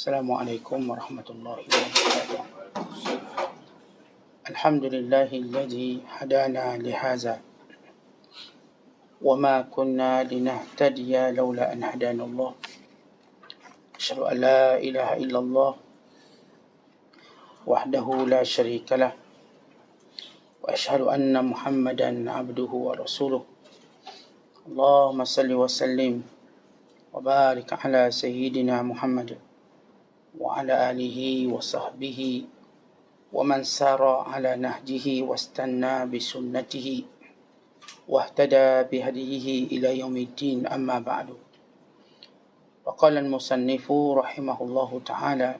Assalamualaikum warahmatullahi wabarakatuh. Alhamdulillahilladzi hadana lihaza wa ma kunna linahtadiya laula an hadana Allah. Asyhadu an la ilaha illallah wahdahu la syarika lah wa asyhadu anna Muhammadan abduhu wa rasuluh. Allahumma salli wa sallim wa barik ala sayyidina Muhammad wa ala alihi wa sahbihi wa man sara ala nahjihi wastanna bisunnatihi wahtada bihadihi ila yaumiddin, amma ba'du. Faqala al-musannifu rahimahullahu ta'ala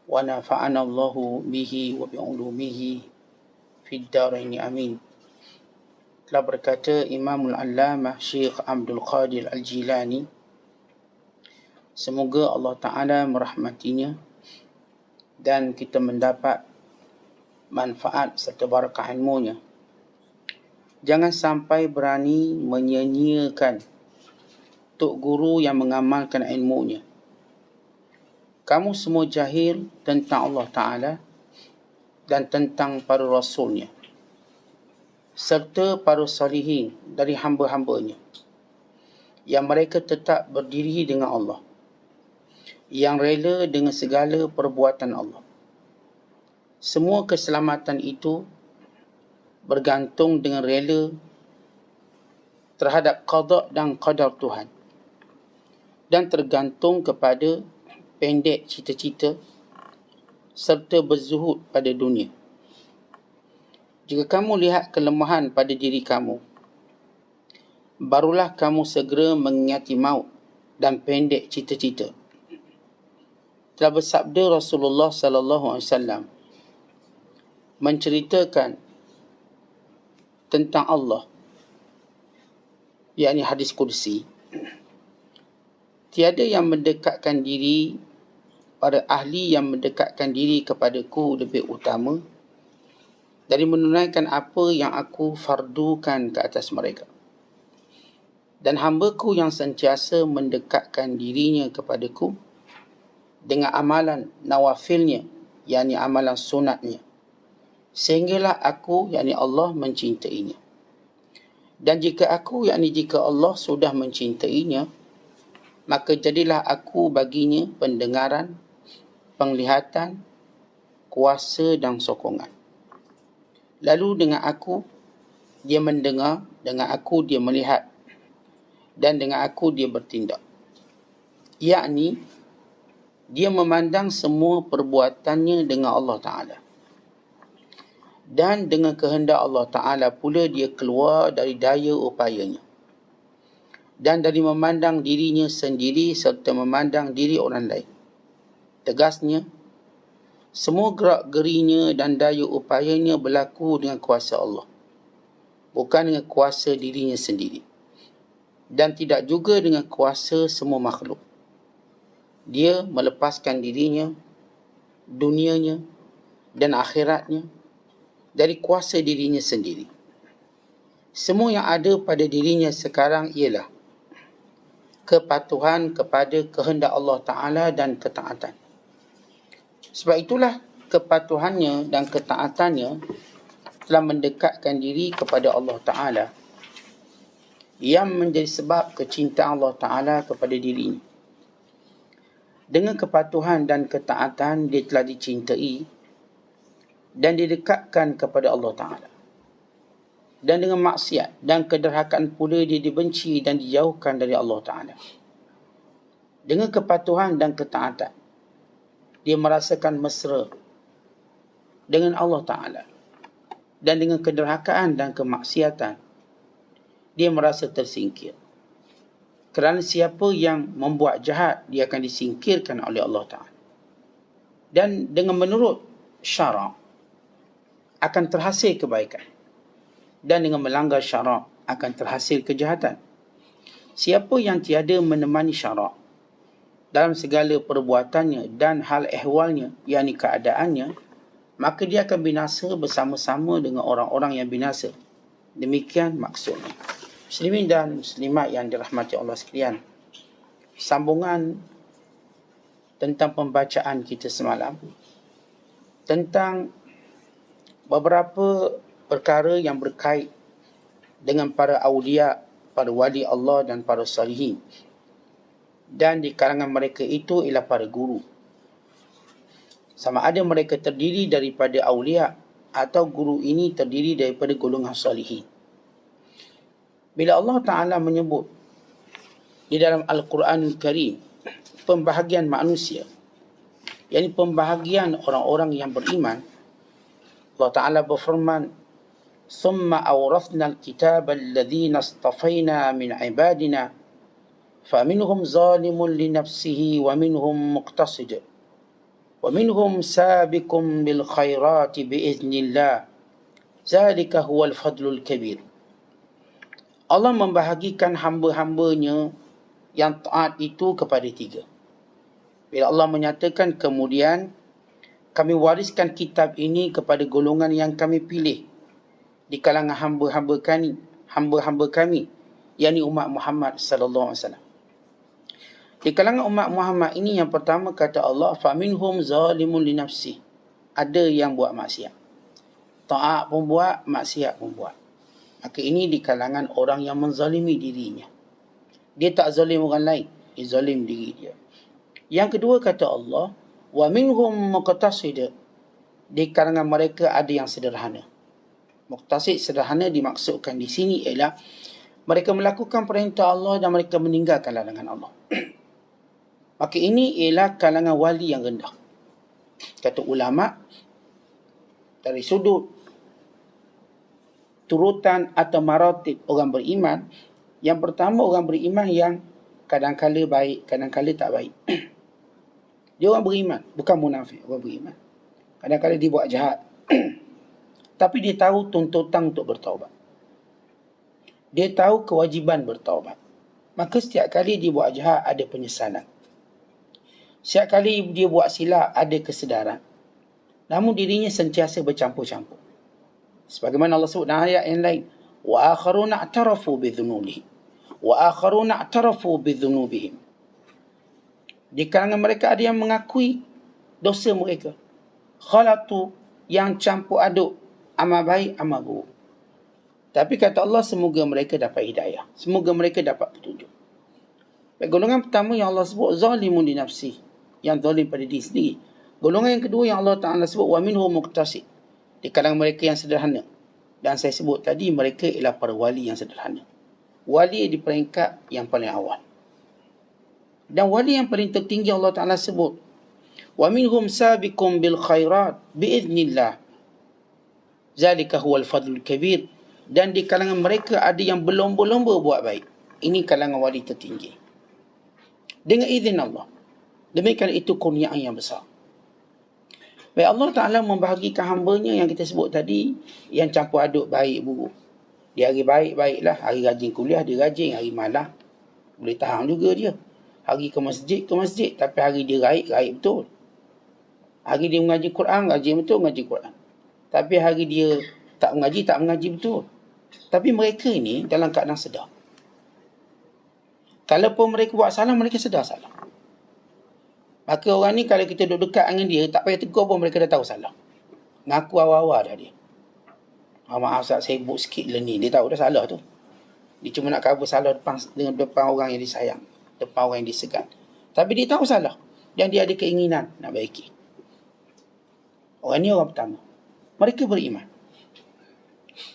wa nafa'ana Allahu bihi wa bi'ulumihi fid darain amin. Telah berkata Imamul Allamah Syekh Abdul Qadir Al-Jilani, semoga Allah Ta'ala merahmatinya dan kita mendapat manfaat serta barakah ilmunya. Jangan sampai berani menyia-nyiakan tok guru yang mengamalkan ilmunya. Kamu semua jahil tentang Allah Ta'ala dan tentang para rasulnya serta para salihin dari hamba-hambanya yang mereka tetap berdiri dengan Allah, yang rela dengan segala perbuatan Allah. Semua keselamatan itu bergantung dengan rela terhadap qada dan qadar Tuhan, dan tergantung kepada pendek cita-cita serta berzuhud pada dunia. Jika kamu lihat kelemahan pada diri kamu, barulah kamu segera mengingati maut dan pendek cita-cita. Telah bersabda Rasulullah sallallahu alaihi wasallam menceritakan tentang Allah, yakni hadis qudsi, tiada yang mendekatkan diri, para ahli yang mendekatkan diri kepadaku lebih utama dari menunaikan apa yang aku fardukan ke atas mereka. Dan hamba-Ku yang sentiasa mendekatkan dirinya kepadaku dengan amalan nawafilnya, yakni amalan sunatnya, sehinggalah aku, yakni Allah, mencintainya. Dan jika Allah sudah mencintainya, maka jadilah aku baginya pendengaran, penglihatan, kuasa dan sokongan. Lalu dengan aku dia mendengar, dengan aku dia melihat, dan dengan aku dia bertindak. Yakni dia memandang semua perbuatannya dengan Allah Ta'ala. Dan dengan kehendak Allah Ta'ala pula dia keluar dari daya upayanya, dan dari memandang dirinya sendiri serta memandang diri orang lain. Tegasnya, semua gerak gerinya dan daya upayanya berlaku dengan kuasa Allah, bukan dengan kuasa dirinya sendiri, dan tidak juga dengan kuasa semua makhluk. Dia melepaskan dirinya, dunianya dan akhiratnya dari kuasa dirinya sendiri. Semua yang ada pada dirinya sekarang ialah kepatuhan kepada kehendak Allah Ta'ala dan ketaatan. Sebab itulah kepatuhannya dan ketaatannya telah mendekatkan diri kepada Allah Ta'ala, yang menjadi sebab kecintaan Allah Ta'ala kepada dirinya. Dengan kepatuhan dan ketaatan dia telah dicintai dan didekatkan kepada Allah Ta'ala. Dan dengan maksiat dan kederhakaan pula dia dibenci dan dijauhkan dari Allah Ta'ala. Dengan kepatuhan dan ketaatan dia merasakan mesra dengan Allah Ta'ala. Dan dengan kederhakaan dan kemaksiatan dia merasa tersingkir. Kerana siapa yang membuat jahat, dia akan disingkirkan oleh Allah Ta'ala. Dan dengan menurut syarak akan terhasil kebaikan, dan dengan melanggar syarak akan terhasil kejahatan. Siapa yang tiada menemani syarak dalam segala perbuatannya dan hal ehwalnya, yakni keadaannya, maka dia akan binasa bersama-sama dengan orang-orang yang binasa. Demikian maksudnya. Muslimin dan muslimat yang dirahmati Allah sekalian, sambungan tentang pembacaan kita semalam, tentang beberapa perkara yang berkait dengan para awliya, para wali Allah dan para salihin. Dan di kalangan mereka itu ialah para guru. Sama ada mereka terdiri daripada awliya atau guru ini terdiri daripada golongan salihin. Bila Allah Ta'ala menyebut di dalam Al-Quranul Karim pembahagian manusia, yakni pembahagian orang-orang yang beriman, Allah Ta'ala berfirman, ثُمَّ أَوْرَثْنَا الْكِتَابَ الَّذِينَ اصْطَفَيْنَا مِنْ عِبَادِنَا فَمِنْهُمْ ظَالِمٌ لِنَفْسِهِ وَمِنْهُمْ مُقْتَصِدٌ وَمِنْهُمْ سَابِقٌ بِالْخَيْرَاتِ بِإِذْنِ اللَّهِ ذَلِكَ هُوَ الْفَضْلُ الْكَبِيرُ. Allah membahagikan hamba-hambanya yang taat itu kepada tiga. Bila Allah menyatakan kemudian kami wariskan kitab ini kepada golongan yang kami pilih di kalangan hamba-hamba kami, yakni umat Muhammad sallallahu alaihi wasallam. Di kalangan umat Muhammad ini yang pertama kata Allah, faminhum zalimun li nafsi. Ada yang buat maksiat. Taat pun buat, maksiat pun buat. Maka ini di kalangan orang yang menzalimi dirinya. Dia tak zalim orang lain, dia zalim diri dia. Yang kedua kata Allah, wa minhum muqtasid. Di kalangan mereka ada yang sederhana. Muqtasid, sederhana, dimaksudkan di sini ialah mereka melakukan perintah Allah dan mereka meninggalkan larangan Allah. Maka ini ialah kalangan wali yang rendah. Kata ulama, dari sudut turutan atau maratib orang beriman, yang pertama orang beriman yang kadang-kala baik, kadang-kala tak baik. Dia orang beriman, bukan munafik, orang beriman. Kadang-kala dia buat jahat. Tapi dia tahu tuntutan untuk bertaubat. Dia tahu kewajiban bertaubat. Maka setiap kali dia buat jahat, ada penyesalan. Setiap kali dia buat silap, ada kesedaran. Namun dirinya sentiasa bercampur-campur. Sebagaimana Allah sebut dalam ayat yang lain, wa akharuna a'tarafu bidhunubihim wa akharuna a'tarafu bidhunubihim. Di kalangan mereka ada yang mengakui dosa mereka. Khalatu, yang campur aduk amal baik, amal buruk. Tapi kata Allah, semoga mereka dapat hidayah. Semoga mereka dapat petunjuk. Baik, golongan pertama yang Allah sebut, zalimun li nafsi, yang zalim pada diri sendiri. Golongan yang kedua yang Allah Ta'ala sebut, wa minhum muqtasid, di kalangan mereka yang sederhana. Dan saya sebut tadi, mereka ialah para wali yang sederhana. Wali di peringkat yang paling awal. Dan wali yang paling tertinggi Allah Ta'ala sebut, wa minhum sabiqum bil khairat biiznillah zalika huwal fadlul kabir. Dan di kalangan mereka ada yang berlomba-lomba buat baik. Ini kalangan wali tertinggi, dengan izin Allah. Demikian itu kurniaan yang besar. Baik, Allah Ta'ala membahagikan hambanya yang kita sebut tadi, yang campur aduk baik buruk. Dia hari baik, baiklah. Hari rajin kuliah, dia rajin. Hari malah, boleh tahan juga dia. Hari ke masjid, tapi hari dia raib, raib betul. Hari dia mengaji Quran, rajin betul mengaji Quran. Tapi hari dia tak mengaji betul. Tapi mereka ini dalam keadaan sedar. Kalaupun mereka buat salah, mereka sedar salah. Maka orang ni kalau kita duduk dekat dengan dia, tak payah tegur pun mereka dah tahu salah. Ngaku awal-awal dah dia. Maaf Ustaz, saya sibuk sikit lah ni. Dia tahu dah salah tu. Dia cuma nak cover salah depan orang yang disayang, depan orang yang disegan. Tapi dia tahu salah. Dan dia ada keinginan nak baiki. Orang ni orang pertama. Mereka beriman.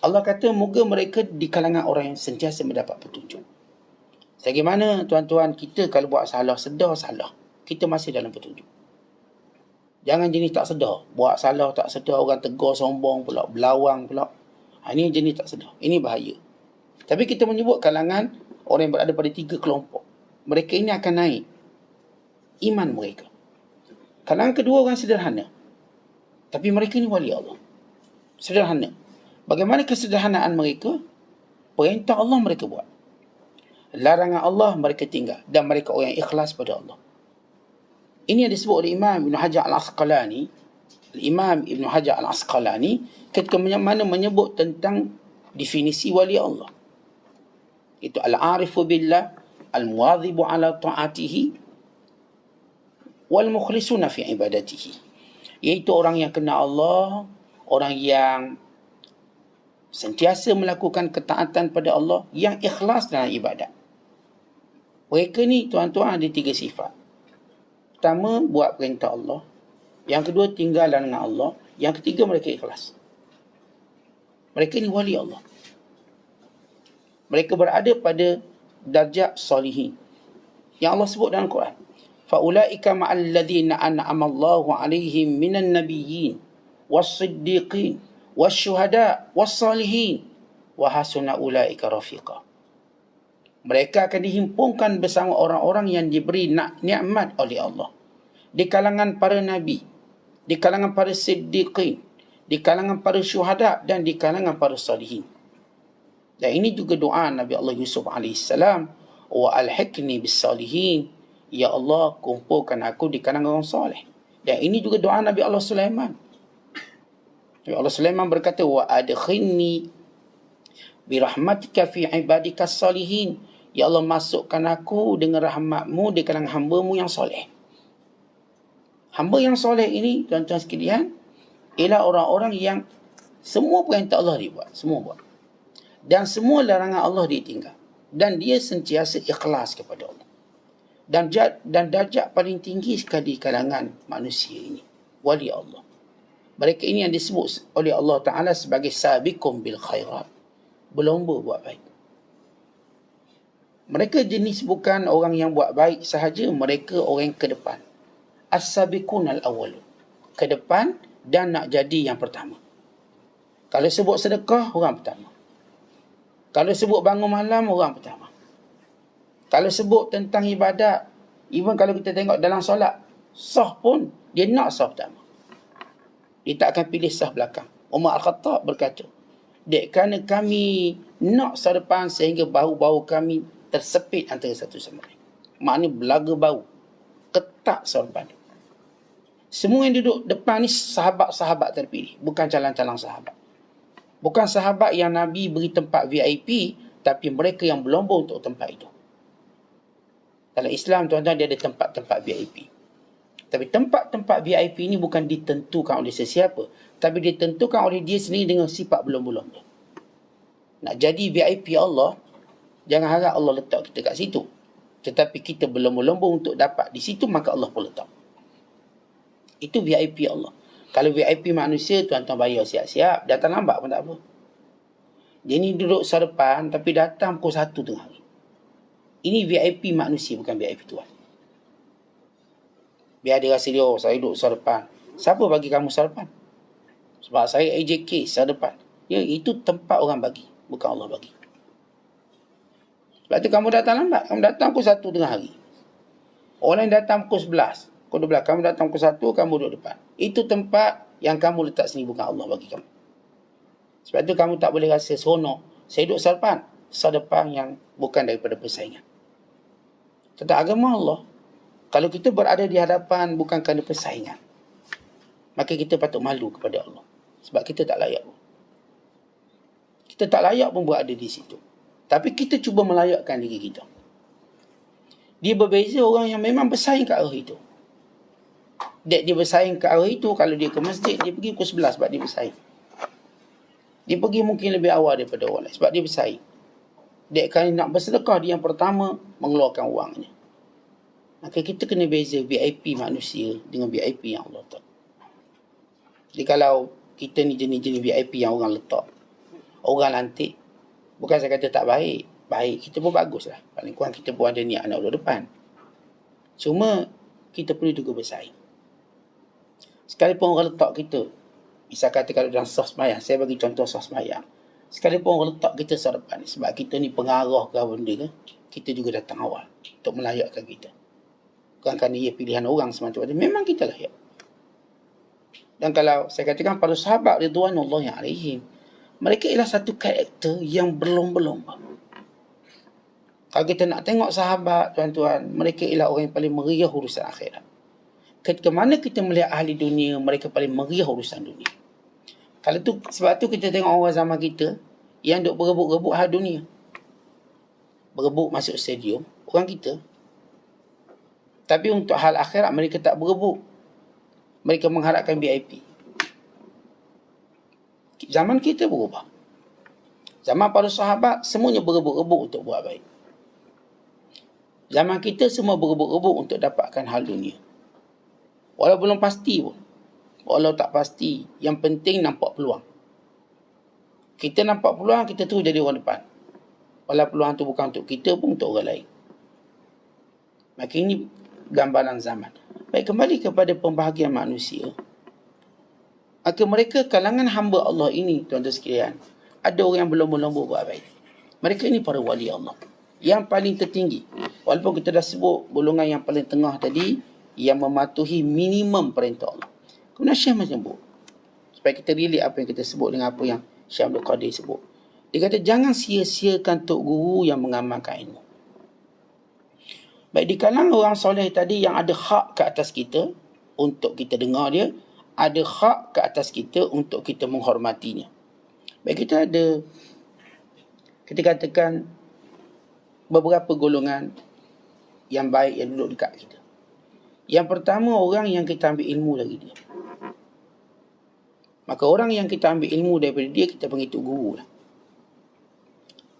Allah kata, moga mereka di kalangan orang yang sentiasa mendapat petunjuk. Bagaimana tuan-tuan, kita kalau buat salah, sedar salah, kita masih dalam petunjuk. Jangan jenis tak sedar. Buat salah tak sedar, orang tegur sombong pula, belawang pula. Ini jenis tak sedar. Ini bahaya. Tapi kita menyebut kalangan orang yang berada pada tiga kelompok. Mereka ini akan naik iman mereka. Kalangan kedua orang sederhana. Tapi mereka ni wali Allah. Sederhana. Bagaimana kesederhanaan mereka? Perintah Allah mereka buat. Larangan Allah mereka tinggal. Dan mereka orang yang ikhlas pada Allah. Ini yang disebut oleh Imam Ibn Hajar Al-Asqalani. Imam Ibn Hajar Al-Asqalani ketika mana menyebut tentang definisi wali Allah. Itu al-arifu billah, al-muwadhibu ala ta'atihi, wal mukhlisuna fi ibadatihi, iaitu orang yang kenal Allah, orang yang sentiasa melakukan ketaatan pada Allah, yang ikhlas dalam ibadat. Mereka ni tuan-tuan ada 3 sifat. Pertama, buat perintah Allah. Yang kedua, tinggal dengan Allah. Yang ketiga, mereka ikhlas. Mereka ni wali Allah. Mereka berada pada darjat salihin yang Allah sebut dalam Quran. Faulaika ma'al ladzina an'ama Allahu 'alaihim minan nabiyyin was-siddiqin wasyuhada was-salihin wa hasuna ulaika rafiqa. Mereka akan dihimpunkan bersama orang-orang yang diberi nikmat oleh Allah, di kalangan para nabi, di kalangan para siddiqin, di kalangan para syuhada, dan di kalangan para salihin. Dan ini juga doa Nabi Allah Yusuf AS, wa alhiqni bis salihin, ya Allah, kumpulkan aku di kalangan orang soleh. Dan ini juga doa Nabi Allah Sulaiman. Nabi Allah Sulaiman berkata, wa adkhilni birahmatika fi ibadikas salihin, ya Allah, masukkan aku dengan rahmatmu di kalangan hamba-Mu yang soleh. Hamba yang soleh ini, tuan-tuan sekalian, ialah orang-orang yang semua perintah Allah dibuat, semua buat. Dan semua larangan Allah ditinggal. Dan dia sentiasa ikhlas kepada Allah. Dan darjat paling tinggi sekali kalangan manusia ini, wali Allah. Mereka ini yang disebut oleh Allah Ta'ala sebagai sabiqum bil khairat, berlomba buat baik. Mereka jenis bukan orang yang buat baik sahaja, mereka orang yang ke depan. As-sabiqun al-awwalun, ke depan dan nak jadi yang pertama. Kalau sebut sedekah, orang pertama. Kalau sebut bangun malam, orang pertama. Kalau sebut tentang ibadat, even kalau kita tengok dalam solat, sah pun, dia nak sah pertama. Dia tak akan pilih sah belakang. Umar Al-Khattab berkata, dek kerana kami nak sah depan sehingga bau-bau kami tersepit antara satu sama lain. Maknanya belaga bau. Ketak sah depan. Semua yang duduk depan ni sahabat-sahabat terpilih, bukan calon-calon sahabat. Bukan sahabat yang Nabi beri tempat VIP, tapi mereka yang berlomba untuk tempat itu. Dalam Islam, tuan-tuan, dia ada tempat-tempat VIP. Tapi tempat-tempat VIP ini bukan ditentukan oleh sesiapa, tapi ditentukan oleh dia sendiri dengan sifat berlomba-lomba. Nak jadi VIP Allah, jangan harap Allah letak kita kat situ. Tetapi kita berlomba-lomba untuk dapat di situ, maka Allah pun letak. Itu VIP Allah. Kalau VIP manusia, tuan-tuan bayar siap-siap, datang lambat pun tak apa. Dia ni duduk depan, tapi datang pukul 1 tengah hari. Ini VIP manusia, bukan VIP Tuhan. Biar dia rasa dia, oh, saya duduk depan. Siapa bagi kamu depan? Sebab saya AJK depan. Ya, itu tempat orang bagi, bukan Allah bagi. Sebab tu kamu datang lambat. Kamu datang pukul 1 tengah hari. Orang yang datang pukul 11. Pukul 12. Kamu datang pukul 1, kamu duduk depan. Itu tempat yang kamu letak sini, bukan Allah bagi kamu. Sebab tu kamu tak boleh rasa seronok. Saya duduk depan yang bukan daripada persaingan. Tentang agama Allah, kalau kita berada di hadapan bukan kerana persaingan, maka kita patut malu kepada Allah. Sebab kita tak layak pun. Kita tak layak pun berada di situ. Tapi kita cuba melayakkan diri kita. Dia berbeza orang yang memang bersaing ke arah itu. Dia bersaing ke arah itu, kalau dia ke masjid, dia pergi pukul 11 sebab dia bersaing. Dia pergi mungkin lebih awal daripada orang lain sebab dia bersaing. Dia kan nak bersedekah, dia yang pertama mengeluarkan wangnya. Maka kita kena beza VIP manusia dengan VIP yang Allah letak. Jadi kalau kita ni jenis-jenis VIP yang orang letak, orang lantik, bukan saya kata tak baik. Baik, kita pun bagus lah. Paling kurang kita pun ada niat nak duduk depan. Cuma kita perlu juga bersaing. Sekalipun orang letak kita, misal kata kalau dalam sah sembahyang, saya bagi contoh sah sembahyang. Sekalipun orang letak kita sah depan, sebab kita ni pengarah ke benda ke, kita juga datang awal untuk melayakkan kita. Bukan kerana ia pilihan orang semata-mata, memang kita layak. Dan kalau saya katakan para sahabat ridwanullahi alaihim, mereka ialah satu karakter yang berlomba-lomba. Kalau kita nak tengok sahabat, tuan-tuan, mereka ialah orang yang paling meriah urusan akhirat. Ketika mana kita melihat ahli dunia, mereka paling meriah urusan dunia. Kalau tu, sebab tu kita tengok orang zaman kita yang duk berebut-rebut hal dunia. Berebut masuk stadium, orang kita. Tapi untuk hal akhirat mereka tak berebut. Mereka mengharapkan VIP. Zaman kita berubah. Zaman para sahabat semuanya berebut-rebut untuk buat baik. Zaman kita semua berebut-rebut untuk dapatkan hal dunia. Walau belum pasti pun. Walau tak pasti, yang penting nampak peluang. Kita nampak peluang, kita terus jadi orang depan. Walau peluang tu bukan untuk kita pun, untuk orang lain. Maka ini gambaran zaman. Baik, kembali kepada pembahagian manusia. Maka mereka kalangan hamba Allah ini, tuan-tuan sekalian, ada orang yang berlomba-lomba buat baik. Mereka ini para wali Allah yang paling tertinggi. Walaupun kita dah sebut golongan yang paling tengah tadi, yang mematuhi minimum perintah Allah. Kemudian Syekh menyebut, supaya kita relate apa yang kita sebut dengan apa yang Syekh Abdul Qadir sebut. Dia kata, jangan sia-siakan tok guru yang mengamalkan ilmu. Baik, di kalangan orang soleh tadi yang ada hak ke atas kita untuk kita dengar dia, ada hak ke atas kita untuk kita menghormatinya. Baik, kita ada, kita katakan, beberapa golongan yang baik yang duduk dekat kita. Yang pertama, orang yang kita ambil ilmu dari dia. Maka orang yang kita ambil ilmu daripada dia, kita panggil itu guru lah.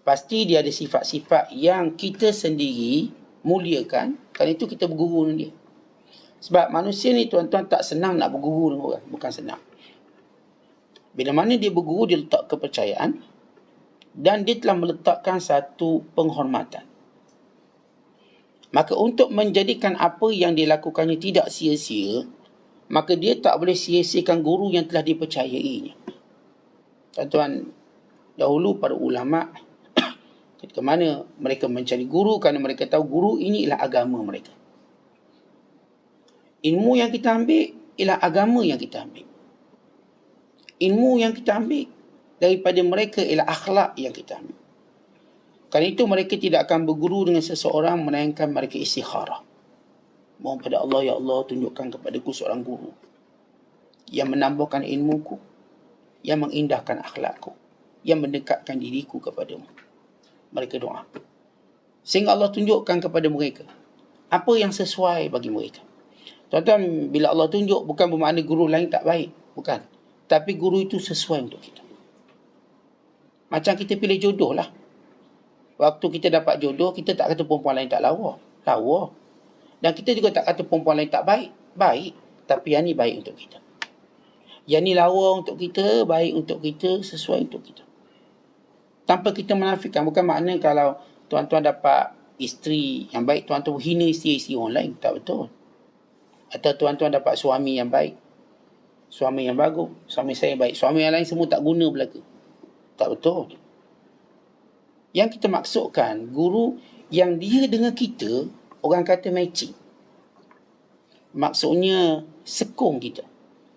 Pasti dia ada sifat-sifat yang kita sendiri muliakan, kerana itu kita berguru dengan dia. Sebab manusia ni, tuan-tuan, tak senang nak berguru dengan orang. Bukan senang. Bila mana dia berguru, dia letak kepercayaan, dan dia telah meletakkan satu penghormatan. Maka untuk menjadikan apa yang dilakukannya tidak sia-sia, maka dia tak boleh sia-siakan guru yang telah dipercayainya. Tuan-tuan, dahulu para ulama' ketika mana mereka mencari guru, kerana mereka tahu guru ini ialah agama mereka. Ilmu yang kita ambil ialah agama yang kita ambil. Ilmu yang kita ambil daripada mereka ialah akhlak yang kita ambil. Kerana itu mereka tidak akan berguru dengan seseorang melainkan mereka istikharah. Mohon pada Allah, ya Allah, tunjukkan kepadaku seorang guru yang menambahkan ilmuku, yang mengindahkan akhlakku, yang mendekatkan diriku kepadamu. Mereka doa. Sehingga Allah tunjukkan kepada mereka apa yang sesuai bagi mereka. Tuan-tuan, bila Allah tunjuk, bukan bermakna guru lain tak baik. Bukan. Tapi guru itu sesuai untuk kita. Macam kita pilih jodoh lah. Waktu kita dapat jodoh, kita tak kata perempuan lain tak lawa. Lawa. Dan kita juga tak kata perempuan lain tak baik. Baik. Tapi yang ni baik untuk kita. Yang ni lawa untuk kita, baik untuk kita, sesuai untuk kita. Tanpa kita menafikan. Bukan makna kalau tuan-tuan dapat isteri yang baik, tuan-tuan hina isteri-isteri orang lain. Tak betul. Atau tuan-tuan dapat suami yang baik, suami yang bagus, suami saya baik, suami yang lain semua tak guna belaka. Tak betul. Yang kita maksudkan, guru yang dia dengan kita, orang kata matching. Maksudnya sekong kita.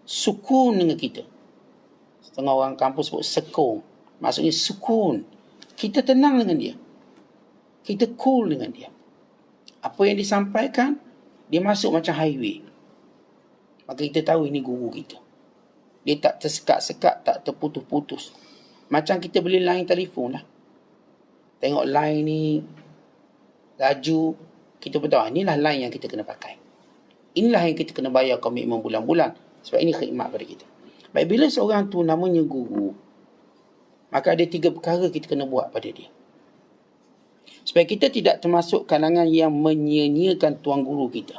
Sukun dengan kita. Setengah orang kampus sebut sekong. Maksudnya sukun. Kita tenang dengan dia. Kita cool dengan dia. Apa yang disampaikan, dia masuk macam highway. Maka kita tahu ini guru kita. Dia tak tersekat-sekat, tak terputus-putus. Macam kita beli line telefon lah. Tengok line ni laju, kita beritahu, inilah line yang kita kena pakai. Inilah yang kita kena bayar komitmen bulan-bulan. Sebab ini khidmat pada kita. Baik, bila seorang tu namanya guru, maka ada 3 perkara kita kena buat pada dia. Supaya kita tidak termasuk kalangan yang menyia-nyiakan tuan guru kita.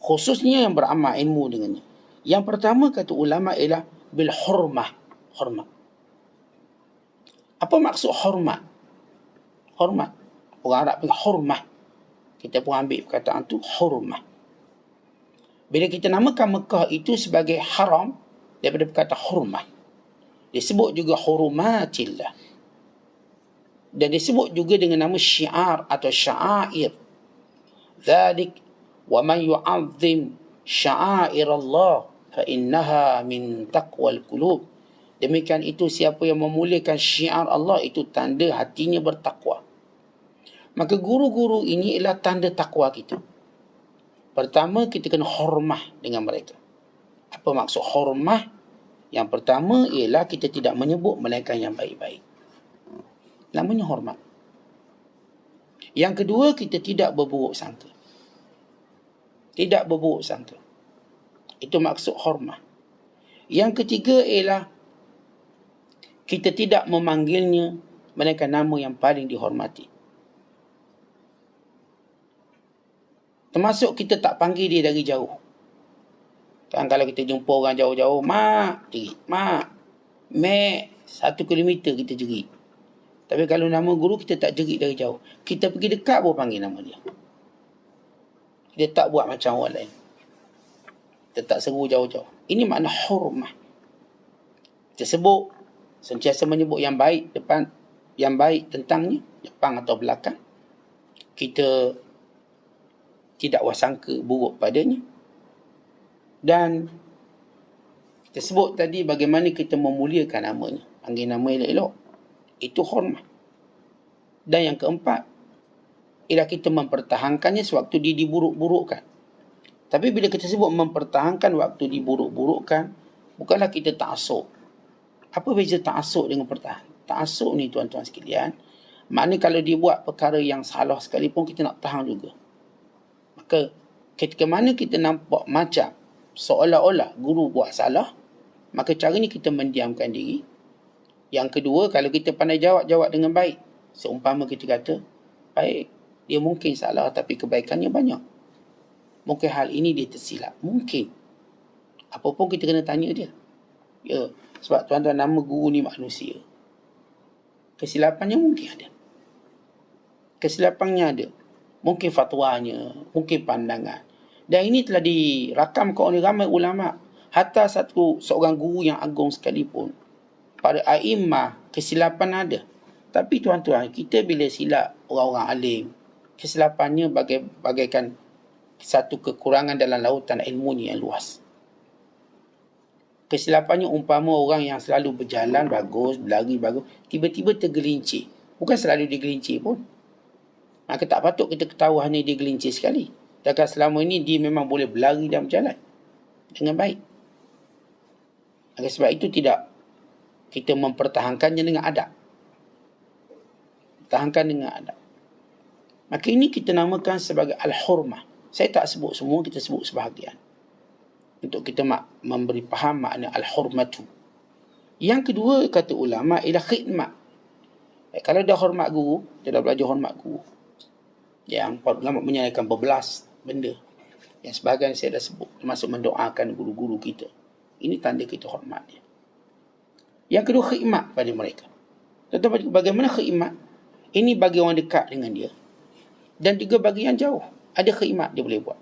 Khususnya yang beramal ilmu dengannya. Yang pertama kata ulama ialah bil hurmah. Hormat. Apa maksud hormat? Hormat. Orang Arab panggil hormah. Kita pun ambil perkataan tu hormah. Bila kita namakan Mekah itu sebagai haram, daripada perkataan hormah. Disebut juga hurumatillah. Dan disebut juga dengan nama syiar atau sya'air. Dzalik wa man yu'azzim sya'air Allah fa innaha min taqwal qulub. Demikian itu, siapa yang memuliakan syiar Allah, itu tanda hatinya bertakwa. Maka guru-guru ini ialah tanda takwa kita. Pertama, kita kena hormah dengan mereka. Apa maksud hormah? Yang pertama ialah kita tidak menyebut melainkan yang baik-baik. Namanya hormat. Yang kedua, kita tidak berburuk sangka. Tidak berburuk sangka. Itu maksud hormat. Yang ketiga ialah kita tidak memanggilnya melainkan nama yang paling dihormati. Termasuk kita tak panggil dia dari jauh. Kan kalau kita jumpa orang jauh-jauh, mak, jerit, mak, mek, 1 kilometer kita jerit. Tapi kalau nama guru kita tak jerit dari jauh. Kita pergi dekat baru panggil nama dia. Dia tak buat macam orang lain. Kita tak seru jauh-jauh. Ini makna hormat. Kita sebut, sentiasa menyebut yang baik depan, yang baik tentangnya, depan atau belakang. Kita tidak wasangka buruk padanya. Dan kita sebut tadi bagaimana kita memuliakan namanya. Panggil nama elok-elok. Itu hormat. Dan yang keempat, ialah kita mempertahankannya sewaktu dia diburuk-burukkan. Tapi bila kita sebut mempertahankan waktu diburuk-burukkan, bukanlah kita ta'asub. Apa beza ta'asub dengan pertahan? Ta'asub ni tuan-tuan sekalian, maknanya kalau dia buat perkara yang salah sekalipun, kita nak tahan juga. Maka ketika mana kita nampak macam seolah-olah guru buat salah, maka caranya kita mendiamkan diri. Yang kedua, kalau kita pandai jawab dengan baik, seumpama kita kata, baik, dia mungkin salah tapi kebaikannya banyak. Mungkin hal ini dia tersilap. Mungkin. Apapun kita kena tanya dia. Ya, sebab tuan-tuan nama guru ni manusia. Kesilapannya mungkin ada. Kesilapannya ada. Mungkin fatwanya, mungkin pandangan. Dan ini telah dirakamkan oleh ramai ulama. Hatta seorang guru yang agung sekalipun, pada a'immah, kesilapan ada. Tapi tuan-tuan, kita bila silap orang-orang alim, kesilapannya bagaikan satu kekurangan dalam lautan ilmunya yang luas. Kesilapannya umpama orang yang selalu berjalan bagus, berlari bagus, tiba-tiba tergelincir. Bukan selalu dia gelincir pun. Maka tak patut kita ketahui hanya dia gelincir sekali. Dan selama ini dia memang boleh berlari dan berjalan dengan baik. Maka sebab itu tidak kita mempertahankannya dengan adab. Pertahankan dengan adab. Maka ini kita namakan sebagai al-hurmah. Saya tak sebut semua, kita sebut sebahagian. Untuk kita memberi faham makna al-hurmatu. Yang kedua, kata ulama, ialah khidmat. Kalau dah hormat guru, kita dah belajar hormat guru. Yang para ulama menyatakan berbelas benda. Yang sebahagian saya dah sebut, termasuk mendoakan guru-guru kita. Ini tanda kita hormat dia. Yang kedua, khidmat pada mereka. Tetapi bagaimana khidmat? Ini bagi orang dekat dengan dia. Dan juga bagi yang jauh. Ada khidmat dia boleh buat.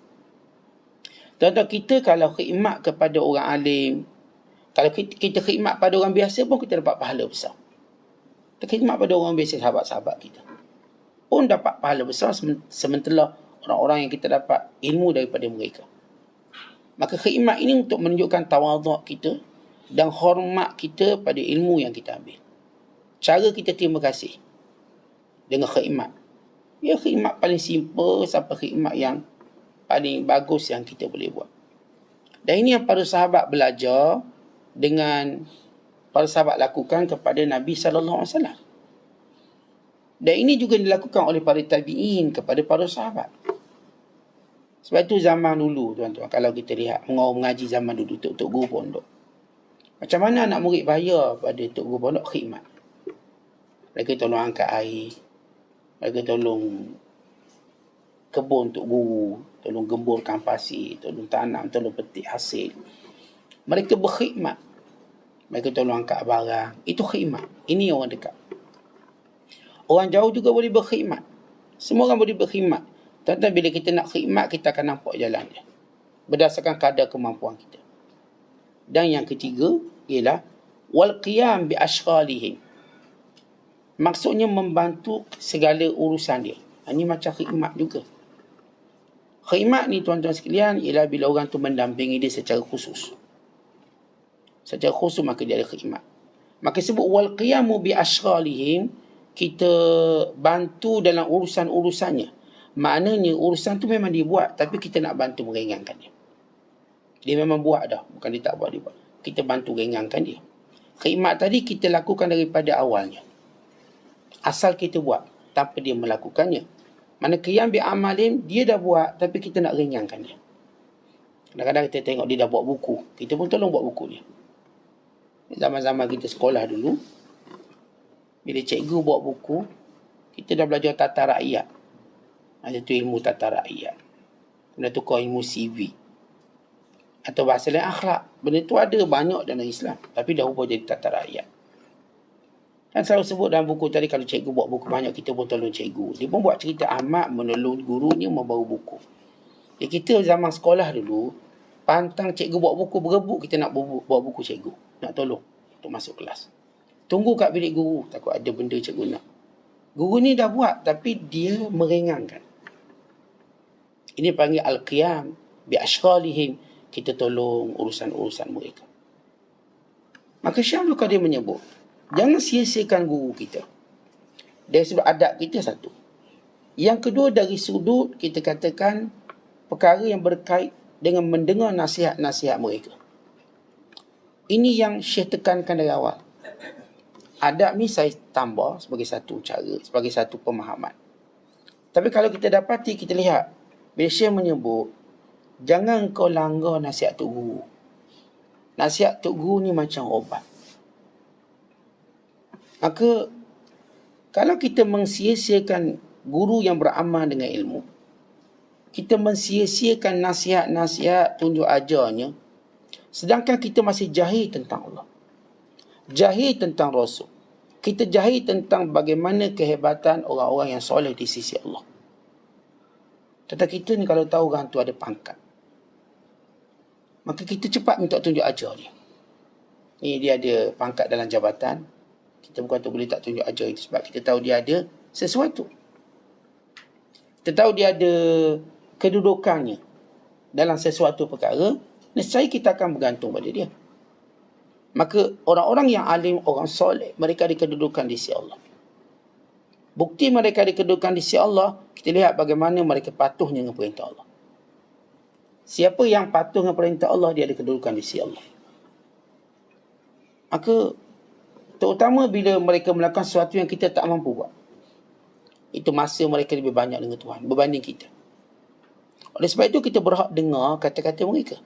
Tuan-tuan, kita kalau khidmat kepada orang alim, kalau kita khidmat pada orang biasa pun kita dapat pahala besar. Kita khidmat pada orang biasa, sahabat-sahabat kita, pun dapat pahala besar sementara orang-orang yang kita dapat ilmu daripada mereka. Maka khidmat ini untuk menunjukkan tawaduk kita dan hormat kita pada ilmu yang kita ambil. Cara kita terima kasih dengan khidmat. Ya, khidmat paling simple sampai khidmat yang paling bagus yang kita boleh buat. Dan ini yang para sahabat belajar dengan para sahabat lakukan kepada Nabi SAW. Dan ini juga dilakukan oleh para tabi'in kepada para sahabat. Sebab itu zaman dulu, tuan-tuan, kalau kita lihat mengaji zaman dulu, tok guru pondok, macam mana anak murid bayar pada tok guru pondok? Khidmat. Mereka tolong angkat air, mereka tolong kebun tok guru, tolong gemburkan pasir, tolong tanam, tolong petik hasil. Mereka berkhidmat. Mereka tolong angkat barang. Itu khidmat. Ini orang dekat. Orang jauh juga boleh berkhidmat. Semua orang boleh berkhidmat. Tuan-tuan, bila kita nak khidmat, kita akan nampak jalan dia. Berdasarkan kadar kemampuan kita. Dan yang ketiga ialah wal qiyam bi ashghalihim. Maksudnya membantu segala urusan dia. Ini macam khidmat juga. Khidmat ni tuan-tuan sekalian ialah bila orang tu mendampingi dia secara khusus. Secara khusus maka dia ada khidmat. Maka sebut wal qiyamu bi ashghalihim, kita bantu dalam urusan-urusannya. Maknanya urusan tu memang dia buat, tapi kita nak bantu meringankan dia. Dia memang buat dah, bukan dia tak buat, dia buat. Kita bantu ringankan dia. Khidmat tadi kita lakukan daripada awalnya. Asal kita buat tanpa dia melakukannya. Mana qiyam bi amalin, dia dah buat tapi kita nak ringankan dia. Kadang-kadang kita tengok dia dah buat buku, kita pun tolong buat buku dia. Zaman-zaman kita sekolah dulu, bila cikgu buat buku, kita dah belajar tata rakyat. Ada tu ilmu tata rakyat. Kemudian tukar ilmu CV. Atau bahasa lain akhlak. Benda tu ada banyak dalam Islam. Tapi dah ubah jadi tata rakyat. Dan selalu sebut dalam buku tadi, kalau cikgu buat buku banyak, kita pun tolong cikgu. Dia pun buat cerita Ahmad menolong gurunya membawa buku. Kita zaman sekolah dulu, pantang cikgu buat buku, berebut kita nak buat buku cikgu. Nak tolong untuk masuk kelas. Tunggu kat bilik guru, takut ada benda cikgu nak. Guru ni dah buat, tapi dia meringankan. Ini panggil al-qiyam bi ashghalihim. Kita tolong urusan-urusan mereka. Maka Syekh Abdul Qadir menyebut, jangan sia-siakan guru kita. Dari sudut adab kita satu. Yang kedua, dari sudut kita katakan perkara yang berkait dengan mendengar nasihat-nasihat mereka. Ini yang Syekh tekankan dari awal. Adab ni saya tambah sebagai satu cara, sebagai satu pemahaman. Tapi kalau kita dapati, kita lihat, bila Syekh menyebut, jangan kau langgar nasihat Tok Guru. Nasihat Tok Guru ni macam obat. Maka, kalau kita mensia-siakan guru yang beramal dengan ilmu, kita mensia-siakan nasihat-nasihat tunjuk ajarnya, sedangkan kita masih jahil tentang Allah, jahil tentang Rasul, kita jahil tentang bagaimana kehebatan orang-orang yang soleh di sisi Allah. Tetapi kita ni kalau tahu orang tu ada pangkat, maka kita cepat minta tunjuk ajar dia. Ni dia ada pangkat dalam jabatan, kita bukan tu boleh tak tunjuk ajar itu, sebab kita tahu dia ada sesuatu. Kita tahu dia ada kedudukannya dalam sesuatu perkara, nescaya kita akan bergantung pada dia. Maka orang-orang yang alim, orang soleh, mereka ada kedudukan di sisi Allah. Bukti mereka ada kedudukan di sisi Allah, kita lihat bagaimana mereka patuhnya dengan perintah Allah. Siapa yang patuh dengan perintah Allah, dia ada kedudukan di sisi Allah. Maka terutama bila mereka melakukan sesuatu yang kita tak mampu buat, itu masa mereka lebih banyak dengan Tuhan berbanding kita. Oleh sebab itu kita berhak dengar kata-kata mereka.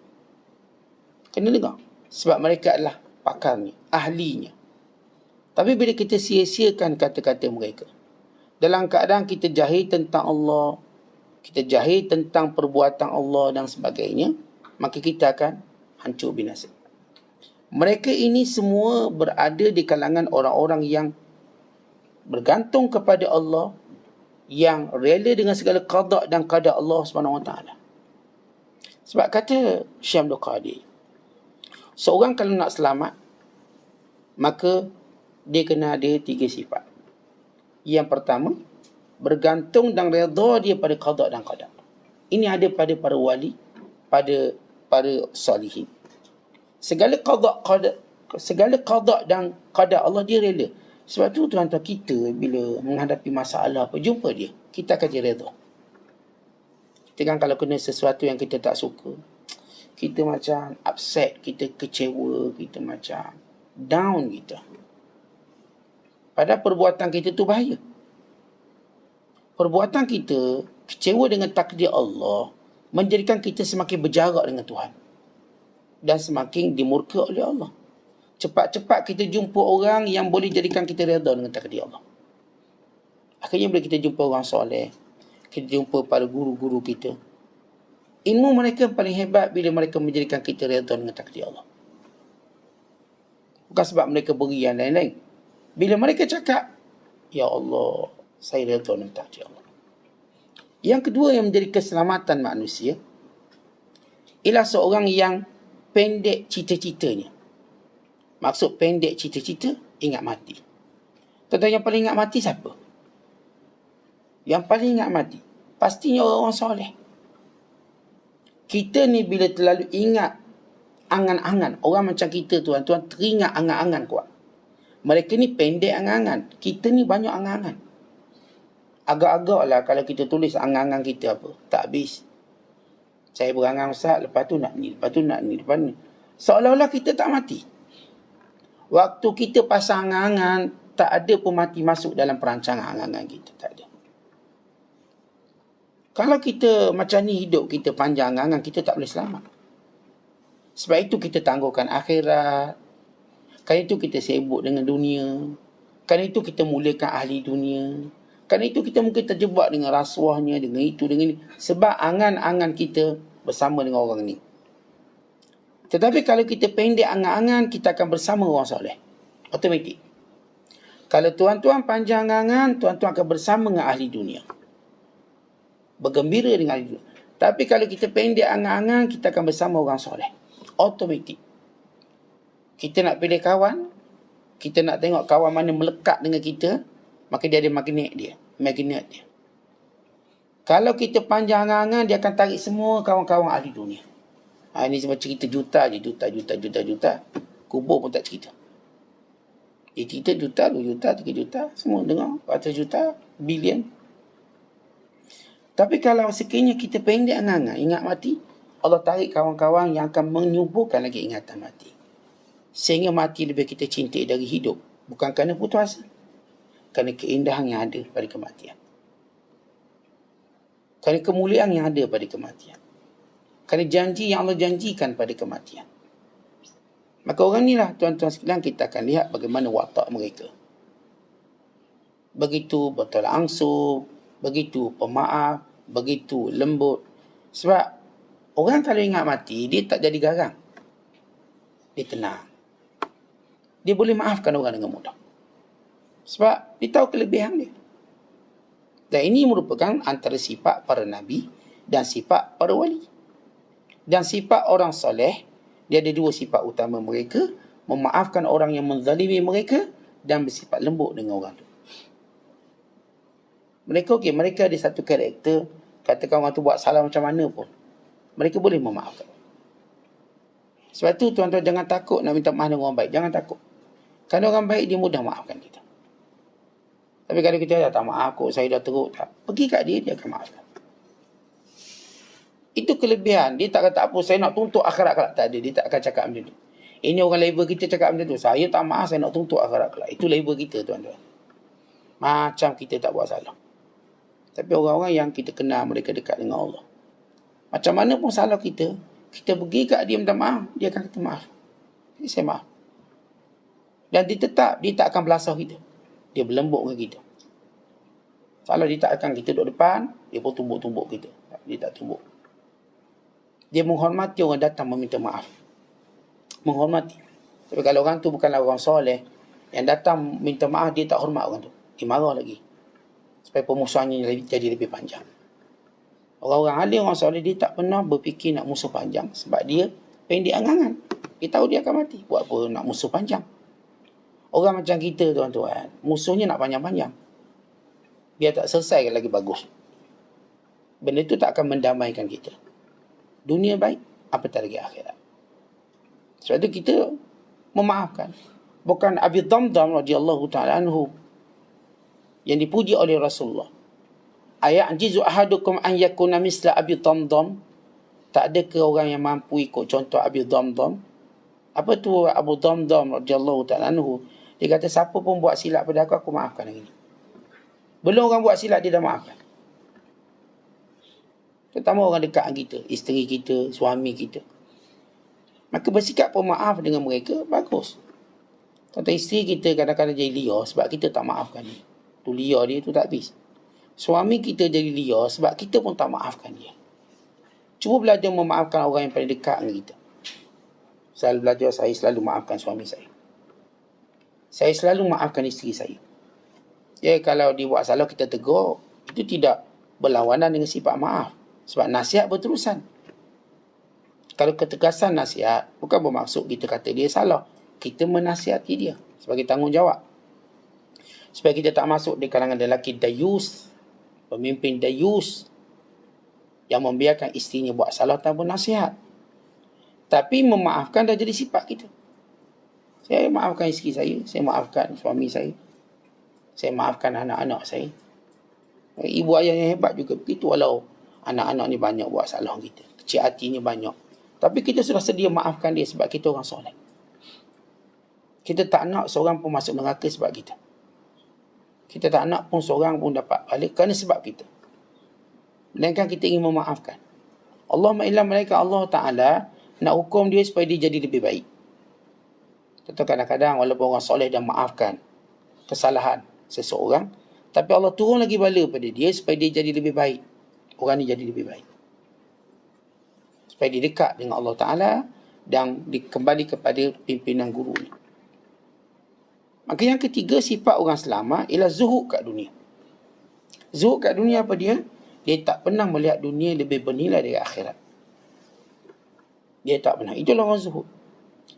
Kena dengar. Sebab mereka adalah pakarnya, ahlinya. Tapi bila kita sia-siakan kata-kata mereka, dalam keadaan kita jahil tentang Allah, kita jahil tentang perbuatan Allah dan sebagainya, maka kita akan hancur binasa. Mereka ini semua berada di kalangan orang-orang yang bergantung kepada Allah, yang rela dengan segala qada dan qadar Allah SWT. Sebab kata Syekh Abdul Qadir, seorang kalau nak selamat, maka dia kena ada 3 sifat. Yang pertama, bergantung dan redha dia pada qada dan qadar. Ini ada pada para wali, pada para salihin. Segala qada dan qadar Allah dia rela. Sebab tu tuan-tuan, kita bila menghadapi masalah apa, jumpa dia, kita akan jadi redha. Kita kan kalau kena sesuatu yang kita tak suka, kita macam upset, kita kecewa, kita macam down kita. Padahal perbuatan kita tu bahaya. Perbuatan kita kecewa dengan takdir Allah menjadikan kita semakin berjarak dengan Tuhan dan semakin dimurka oleh Allah. Cepat-cepat kita jumpa orang yang boleh jadikan kita redha dengan takdir Allah. Akhirnya bila kita jumpa orang soleh, kita jumpa para guru-guru kita, ilmu mereka paling hebat bila mereka menjadikan kita redha dengan takdir Allah. Bukan sebab mereka beri yang lain-lain. Bila mereka cakap, ya Allah, saya redha dengan takdir Allah. Yang kedua yang menjadi keselamatan manusia, ialah seorang yang pendek cita-citanya. Maksud pendek cita-cita, ingat mati. Tuan-tuan, yang paling ingat mati siapa? Yang paling ingat mati pastinya orang-orang soleh. Kita ni bila terlalu ingat angan-angan, orang macam kita tuan-tuan teringat angan-angan kuat. Mereka ni pendek angan-angan, kita ni banyak angan-angan. Agak-agak lah kalau kita tulis angan-angan kita apa, tak habis. Saya berangan Ustaz, lepas tu nak ni, lepas tu nak ni, lepas ni. Seolah-olah kita tak mati. Waktu kita pasang angan-angan, tak ada pun mati masuk dalam perancangan angan-angan kita. Tak ada. Kalau kita macam ni hidup kita panjang angan-angan, kita tak boleh selamat. Sebab itu kita tangguhkan akhirat. Kerana itu kita sibuk dengan dunia. Kerana itu kita mulakan ahli dunia. Kerana itu kita mungkin terjebak dengan rasuahnya, dengan itu, dengan ini. Sebab angan-angan kita bersama dengan orang ni. Tetapi kalau kita pendek angan-angan, kita akan bersama orang soleh. Automatik. Kalau tuan-tuan panjang angan, tuan-tuan akan bersama dengan ahli dunia. Bergembira dengan ahli dunia. Tapi kalau kita pendek angan-angan, kita akan bersama orang soleh. Automatik. Kita nak pilih kawan, kita nak tengok kawan mana melekat dengan kita, maka dia ada magnet dia. Kalau kita panjang angan-angan, dia akan tarik semua kawan-kawan ahli dunia. Ini cuma cerita juta je, juta. Kubur pun tak cerita. Dia cerita juta, 2 juta, 3 juta, semua dengar, 100 juta, bilion. Tapi kalau sekiranya kita pendek angan-angan, ingat mati, Allah tarik kawan-kawan yang akan menyuburkan lagi ingatan mati. Sehingga mati lebih kita cintai dari hidup. Bukan kerana putus asa. Kerana keindahan yang ada pada kematian. Kerana kemuliaan yang ada pada kematian. Kerana janji yang Allah janjikan pada kematian. Maka orang inilah tuan-tuan sekalian, kita akan lihat bagaimana watak mereka. Begitu bertolak ansur, begitu pemaaf, begitu lembut. Sebab orang kalau ingat mati, dia tak jadi garang. Dia tenang. Dia boleh maafkan orang dengan mudah. Sebab dia tahu kelebihan dia. Dan ini merupakan antara sifat para nabi dan sifat para wali. Dan sifat orang soleh, dia ada 2 sifat utama mereka. Memaafkan orang yang menzalimi mereka dan bersifat lembut dengan orang tu. Mereka ada satu karakter. Katakan orang tu buat salah macam mana pun, mereka boleh memaafkan. Sebab tu tuan-tuan jangan takut nak minta maaf dengan orang baik. Jangan takut. Kerana orang baik dia mudah maafkan kita. Tapi kalau kita dah tak maaf kot, saya dah teruk, tak. Pergi kat dia, dia akan maafkan. Itu kelebihan. Dia tak kata apa, saya nak tuntut akhirat kelak. Tak ada. Dia tak akan cakap macam tu. Ini orang label kita cakap macam tu. Saya tak maaf, saya nak tuntut akhirat kelak. Itu label kita, tuan-tuan. Macam kita tak buat salah. Tapi orang-orang yang kita kenal, mereka dekat dengan Allah. Macam mana pun salah kita pergi kat dia minta maaf, dia akan kata maaf. Jadi saya maaf. Dan dia tak akan belasah kita. Dia berlembut dengan kita. Kalau dia tak akan kita duduk depan, dia pun tumbuk-tumbuk kita. Dia tak tumbuk. Dia menghormati orang datang meminta maaf. Menghormati. Tapi kalau orang tu bukanlah orang soleh, yang datang minta maaf, dia tak hormat orang tu. Dia marah lagi. Supaya pemusuhannya jadi lebih panjang. Orang-orang alim, orang soleh, dia tak pernah berfikir nak musuh panjang. Sebab dia pendek angan-angan. Dia tahu dia akan mati. Buat apa nak musuh panjang? Orang macam kita, tuan-tuan, musuhnya nak panjang-panjang. Biar tak selesai lagi bagus. Benda itu tak akan mendamaikan kita. Dunia baik, apatah lagi akhirat. Sebab itu kita memaafkan. Bukan Abi Damdam radhiyallahu ta'ala anhu yang dipuji oleh Rasulullah. Aya'jizu ahadukum an yakuna misla Abi Damdam. Tak ada ke orang yang mampu ikut contoh Abi Damdam? Apa tu Abu Damdam radhiyallahu ta'ala anhu? Dia kata, siapa pun buat silap pada aku maafkan hari ini. Belum orang buat silap, dia dah maafkan. Terutama orang dekat kita, isteri kita, suami kita. Maka bersikap pemaaf dengan mereka, bagus. Contoh isteri kita kadang-kadang jadi liar sebab kita tak maafkan dia. Tu liar dia tu tak habis. Suami kita jadi liar sebab kita pun tak maafkan dia. Cuba belajar memaafkan orang yang paling dekat dengan kita. Saya belajar, saya selalu maafkan suami saya. Saya selalu maafkan isteri saya. Ya, kalau dia buat salah kita tegur, itu tidak berlawanan dengan sifat maaf. Sebab nasihat berterusan. Kalau ketegasan nasihat, bukan bermaksud kita kata dia salah. Kita menasihati dia sebagai tanggungjawab. Supaya kita tak masuk di kalangan lelaki dayus, pemimpin dayus, yang membiarkan isterinya buat salah tanpa nasihat. Tapi memaafkan dah jadi sifat kita. Saya maafkan isteri saya maafkan suami saya maafkan anak-anak saya. Ibu ayah yang hebat juga begitu, walau anak-anak ni banyak buat salah kita, kecil hatinya banyak. Tapi kita sudah sedia maafkan dia sebab kita orang soleh. Kita tak nak seorang pun masuk neraka sebab kita. Kita tak nak pun seorang pun dapat balik kerana sebab kita. Melainkan kita ingin memaafkan. Allahumma illa malaika Allah Ta'ala nak hukum dia supaya dia jadi lebih baik. Tentu kadang-kadang walaupun orang soleh dan maafkan kesalahan seseorang, tapi Allah turun lagi bala pada dia supaya dia jadi lebih baik. Orang ni jadi lebih baik. Supaya dia dekat dengan Allah Ta'ala dan kembali kepada pimpinan guru ni. Maka yang ketiga, sifat orang selamat ialah zuhud kat dunia. Zuhud kat dunia apa dia? Dia tak pernah melihat dunia lebih bernilai dari akhirat. Dia tak pernah. Itulah orang zuhud.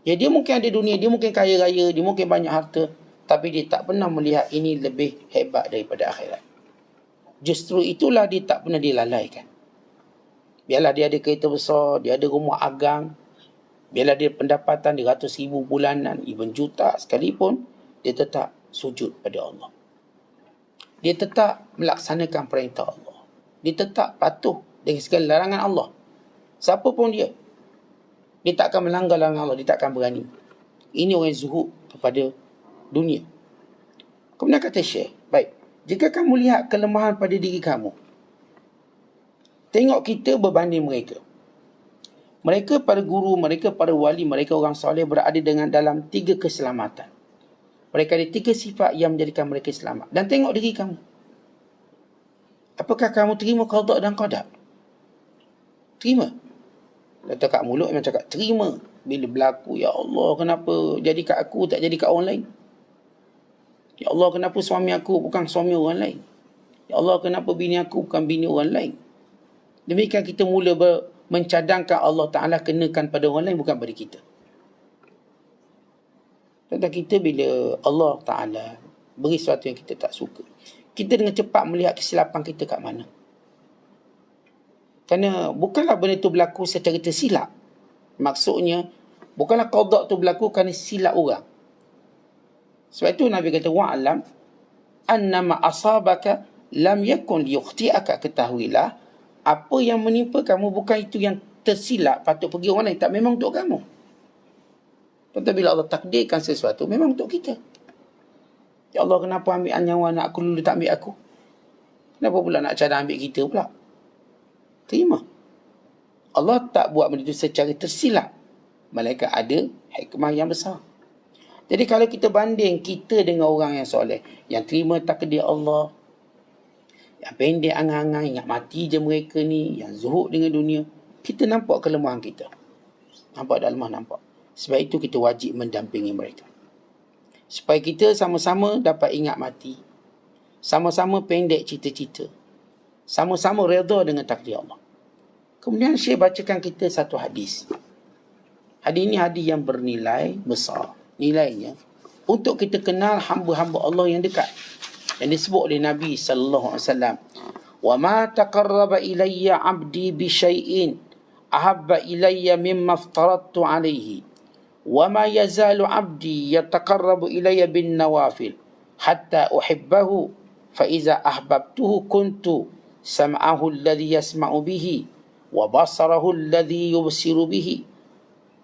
Ya, dia mungkin ada dunia, dia mungkin kaya raya, dia mungkin banyak harta, tapi dia tak pernah melihat ini lebih hebat daripada akhirat. Justru itulah dia tak pernah dilalaikan. Biarlah dia ada kereta besar, dia ada rumah agang, biarlah dia pendapatan dia ratus ribu bulanan, even juta sekalipun, dia tetap sujud pada Allah. Dia tetap melaksanakan perintah Allah. Dia tetap patuh dengan segala larangan Allah. Siapa pun dia tak akan melanggar larangan Allah, dia tak akan berani. Ini orang zuhud kepada dunia. Kemudian kata Syekh, baik, jika kamu lihat kelemahan pada diri kamu, tengok kita berbanding mereka. Mereka para guru, mereka para wali, mereka orang soleh berada dalam 3 keselamatan. Mereka ada 3 sifat yang menjadikan mereka selamat. Dan tengok diri kamu. Apakah kamu terima qada dan qadar? Terima. Letak kat mulut memang cakap terima. Bila berlaku, ya Allah, kenapa jadi kat aku, tak jadi kat orang lain? Ya Allah, kenapa suami aku bukan suami orang lain? Ya Allah, kenapa bini aku bukan bini orang lain? Demikian kita mula mencadangkan Allah Ta'ala kenakan pada orang lain, bukan pada kita. Tentang kita bila Allah Ta'ala beri sesuatu yang kita tak suka, kita dengan cepat melihat kesilapan kita kat mana. Kerana bukanlah benda itu berlaku secara tersilap. Maksudnya, bukanlah qada tu berlaku kerana silap orang. Sebab itu Nabi kata, wa'alam annama asabaka lam yakun liyukhti'aka, ketahuilah apa yang menimpa kamu bukan itu yang tersilap patut pergi orang lain, tak, memang untuk kamu. Tentu bila Allah takdirkan sesuatu, memang untuk kita. Ya Allah, kenapa ambil nyawa anak aku dulu, tak ambil aku? Kenapa pula nak cadang ambil kita pula? Terima. Allah tak buat benda itu secara tersilap, melainkan ada hikmah yang besar. Jadi kalau kita banding kita dengan orang yang soleh, yang terima takdir Allah, yang pendek angan-angan, ingat mati je mereka ni, yang zuhud dengan dunia, kita nampak kelemahan kita. Nampak tak lemah? Nampak. Sebab itu kita wajib mendampingi mereka. Supaya kita sama-sama dapat ingat mati, sama-sama pendek cita-cita, sama-sama redha dengan takdir Allah. Kemudian Syekh bacakan kita satu hadis. Hadis ini hadis yang bernilai besar. Nilainya untuk kita kenal hamba-hamba Allah yang dekat. Yang disebut oleh Nabi sallallahu alaihi wasallam, "Wa ma taqarraba ilayya 'abdi bi syai'in ahabba ilayya mimma aftaradtu 'alaihi. Wa ma yazalu 'abdi yataqarrabu ilayya bin nawafil hatta uhibbahu fa iza ahbabtuhu kuntu sam'ahu alladhi yasma'u bihi wa basarahu alladhi yubsiru bihi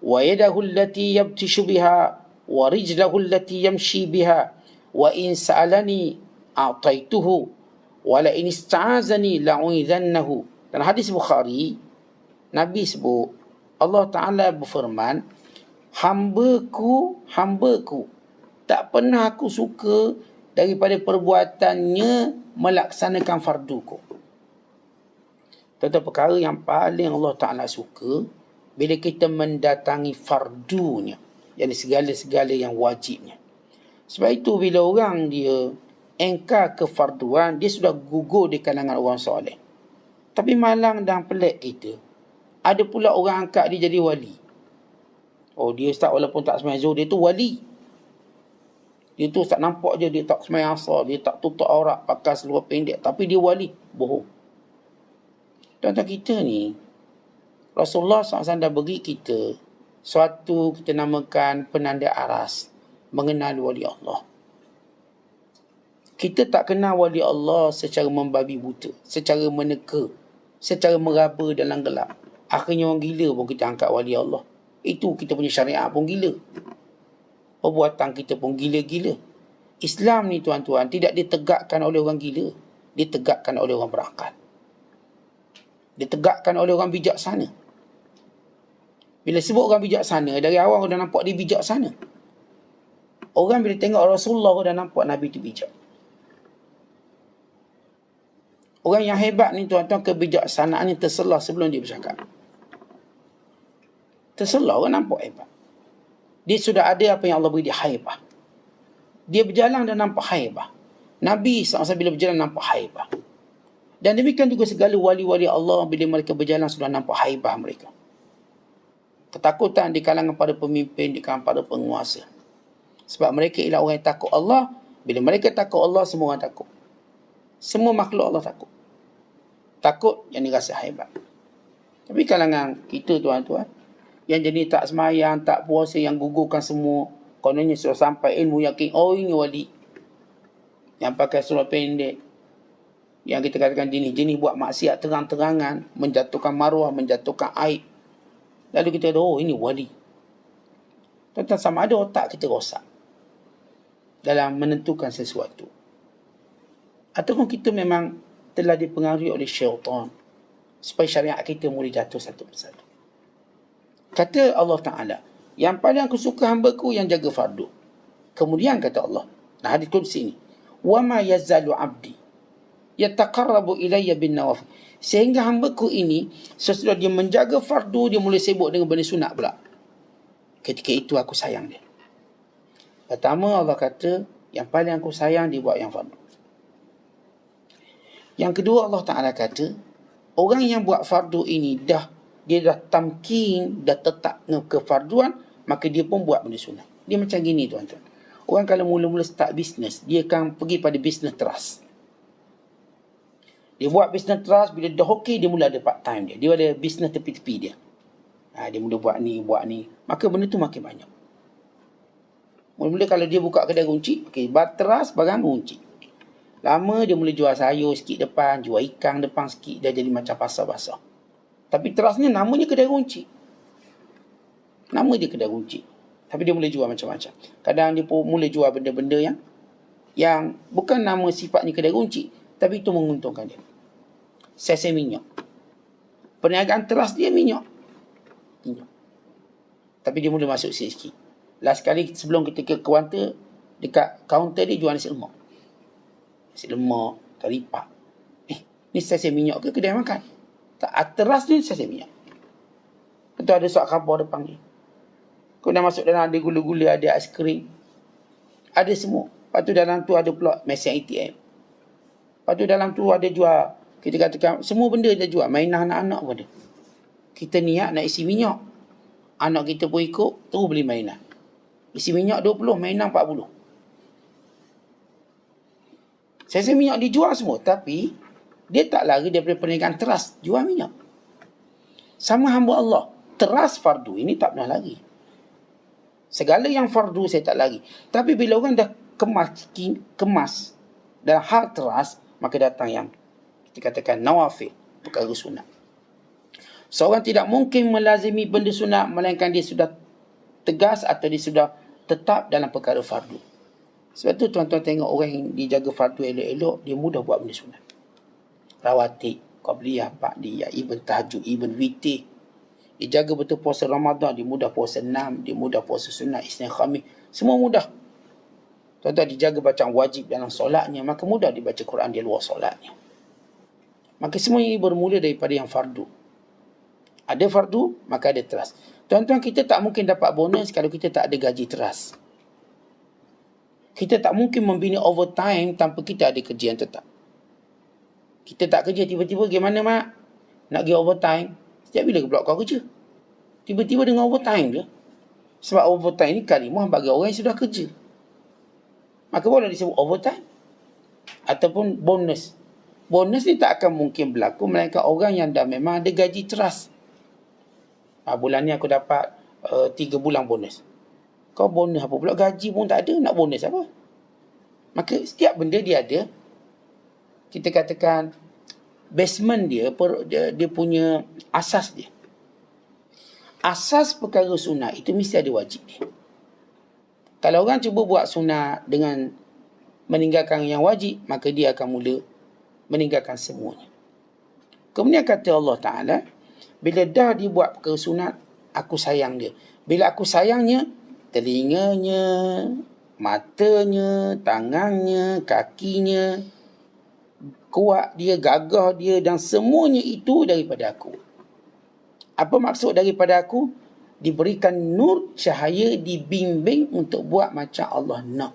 wa yadahu allati yabtishu biha wa rijlahu allati yamshi biha wa in sa'alani a'taituhu wa la in ista'azani la'uidhannahu." Dan hadis Bukhari, Nabi sebut, Allah Ta'ala berfirman, hambaku tak pernah aku suka daripada perbuatannya melaksanakan farduku. Tentang perkara yang paling Allah Ta'ala suka bila kita mendatangi fardunya, yakni segala-segala yang wajibnya. Sebab itu bila orang dia engkar kefarduan, dia sudah gugur di kalangan orang soleh. Tapi malang dan pelik kita, ada pula orang angkat dia jadi wali. Oh, dia ustaz walaupun tak sembahyang zuhur, dia tu wali. Dia tu tak nampak je, dia tak sembahyang asar, dia tak tutup aurat, pakai seluar pendek, tapi dia wali. Bohong. Tuan-tuan, kita ni, Rasulullah SAW dah beri kita suatu kita namakan penanda aras mengenal wali Allah. Kita tak kenal wali Allah secara membabi buta, secara meneka, secara meraba dalam gelap. Akhirnya orang gila pun kita angkat wali Allah. Itu kita punya syariat pun gila. Perbuatan kita pun gila-gila. Islam ni tuan-tuan tidak ditegakkan oleh orang gila. Ditegakkan oleh orang berakal. Ditegakkan oleh orang bijaksana. Bila sebut orang bijaksana, dari awal dah nampak dia bijaksana. Orang bila tengok Rasulullah dah nampak Nabi itu bijak. Orang yang hebat ni tuan-tuan, kebijaksanaannya terselah sebelum dia bercakap. Terselah, orang nampak hebat. Dia sudah ada apa yang Allah beri dia, haibah. Dia berjalan dan nampak haibah. Nabi SAW bila berjalan nampak haibah. Dan demikian juga segala wali-wali Allah bila mereka berjalan sudah nampak haibah mereka. Ketakutan di kalangan para pemimpin, di kalangan para penguasa. Sebab mereka ialah orang yang takut Allah. Bila mereka takut Allah, semua orang takut. Semua makhluk Allah takut. Takut yang dirasa hebat. Tapi kalangan kita tuan-tuan, yang jenis tak semayang, tak puasa, yang gugurkan semua, kononnya sudah sampai ilmu yakin, oh ini wali. Yang pakai surah pendek, yang kita katakan jenis-jenis buat maksiat terang-terangan, menjatuhkan maruah, menjatuhkan aib. Lalu kita kata, oh ini wali. Tuan-tuan, sama ada otak kita rosak dalam menentukan sesuatu, ataupun kita memang telah dipengaruhi oleh syaitan supaya syariat kita mula jatuh satu persatu. Kata Allah Ta'ala, yang paling aku suka hamba-Ku yang jaga fardu. Kemudian kata Allah, nah hadis qudsi ini, wa ma yazalu abdi yataqarrabu ilayya bin nawafil. Sehingga hamba-Ku ini, sesudah dia menjaga fardu, dia mula sibuk dengan benda sunat pula. Ketika itu aku sayang dia. Pertama Allah kata, yang paling aku sayang dia buat yang fardu. Yang kedua Allah Ta'ala kata, orang yang buat fardu ini dia dah tamkin, dah tetap kefarduan, maka dia pun buat benda sunat. Dia macam gini tuan-tuan. Orang kalau mula-mula start bisnes, dia akan pergi pada bisnes trust. Dia buat bisnes trust, bila dah okey, dia mula ada part time dia. Dia ada bisnes tepi-tepi dia. Dia mula buat ni. Maka benda tu makin banyak. Mula-mula kalau dia buka kedai runcit, trust barang runcit. Lama dia mula jual sayur sikit depan, jual ikan depan sikit, dia jadi macam pasar basah. Tapi trustnya namanya kedai runcit. Nama dia kedai runcit. Tapi dia mula jual macam-macam. Kadang dia pun mula jual benda-benda yang bukan nama sifatnya kedai runcit, tapi itu menguntungkan dia. Sese minyak. Perniagaan trust dia minyak. Tapi dia mula masuk sikit-sikit. Last kali sebelum kita ke kaunter, dekat kaunter dia jual nasi lemak. Nasi lemak, kari pak. Ni sese minyak ke kedai makan? Tak, trust ni sese minyak. Betul, ada suat khabar depan ni. Kau dah masuk dalam, ada gula-gula, ada aiskrim. Ada semua. Lepas tu dalam tu ada pula mesin ATM. Lepas tu dalam tu ada jual, kita katakan, semua benda dia jual. Mainan anak-anak pun ada. Kita niat nak isi minyak. Anak kita pun ikut, terus beli mainan. Isi minyak 20, mainan 40. Saya minyak dijual semua. Tapi, dia tak lari daripada perniagaan trust. Jual minyak. Sama hamba Allah. Trust fardu ini tak pernah lari. Segala yang fardu saya tak lari. Tapi bila orang dah kemas dalam hal trust, maka datang yang kita katakan nawafil, perkara sunat. Seorang tidak mungkin melazimi benda sunat melainkan dia sudah tegas atau dia sudah tetap dalam perkara fardu. Sebab tu tuan-tuan tengok orang yang dijaga fardu elok-elok, dia mudah buat benda sunat. Rawatib, qabliyah, ba'diyah, even tahajud, even witir. Dia jaga betul puasa Ramadan, dia mudah puasa 6, dia mudah puasa sunat, Isnin, Khamis, semua mudah. Tuan-tuan dijaga bacaan wajib dalam solatnya, maka mudah dibaca Quran di luar solatnya. Maka semua ini bermula daripada yang fardu. Ada fardu, maka ada trust. Tuan-tuan, kita tak mungkin dapat bonus kalau kita tak ada gaji trust. Kita tak mungkin membina overtime tanpa kita ada kerja yang tetap. Kita tak kerja, tiba-tiba gimana mak? Nak pergi overtime. Setiap bila pula kau kerja? Tiba-tiba dengan overtime dia. Sebab overtime ni kalimah bagi orang yang sudah kerja. Maka boleh disebut overtime. Ataupun bonus. Bonus ni tak akan mungkin berlaku melainkan orang yang dah memang ada gaji trust. Bulan ni aku dapat 3 bulan bonus. Kau bonus apa pula? Gaji pun tak ada, nak bonus apa? Maka setiap benda dia ada, kita katakan basement dia punya asas dia. Asas perkara sunat itu mesti ada wajib dia. Kalau orang cuba buat sunat dengan meninggalkan yang wajib, maka dia akan mula meninggalkan semuanya. Kemudian kata Allah Ta'ala, bila dah dibuat perkara sunat, aku sayang dia. Bila aku sayangnya, telinganya, matanya, tangannya, kakinya, kuat dia, gagah dia dan semuanya itu daripada aku. Apa maksud daripada aku? Diberikan nur cahaya, dibimbing untuk buat macam Allah nak.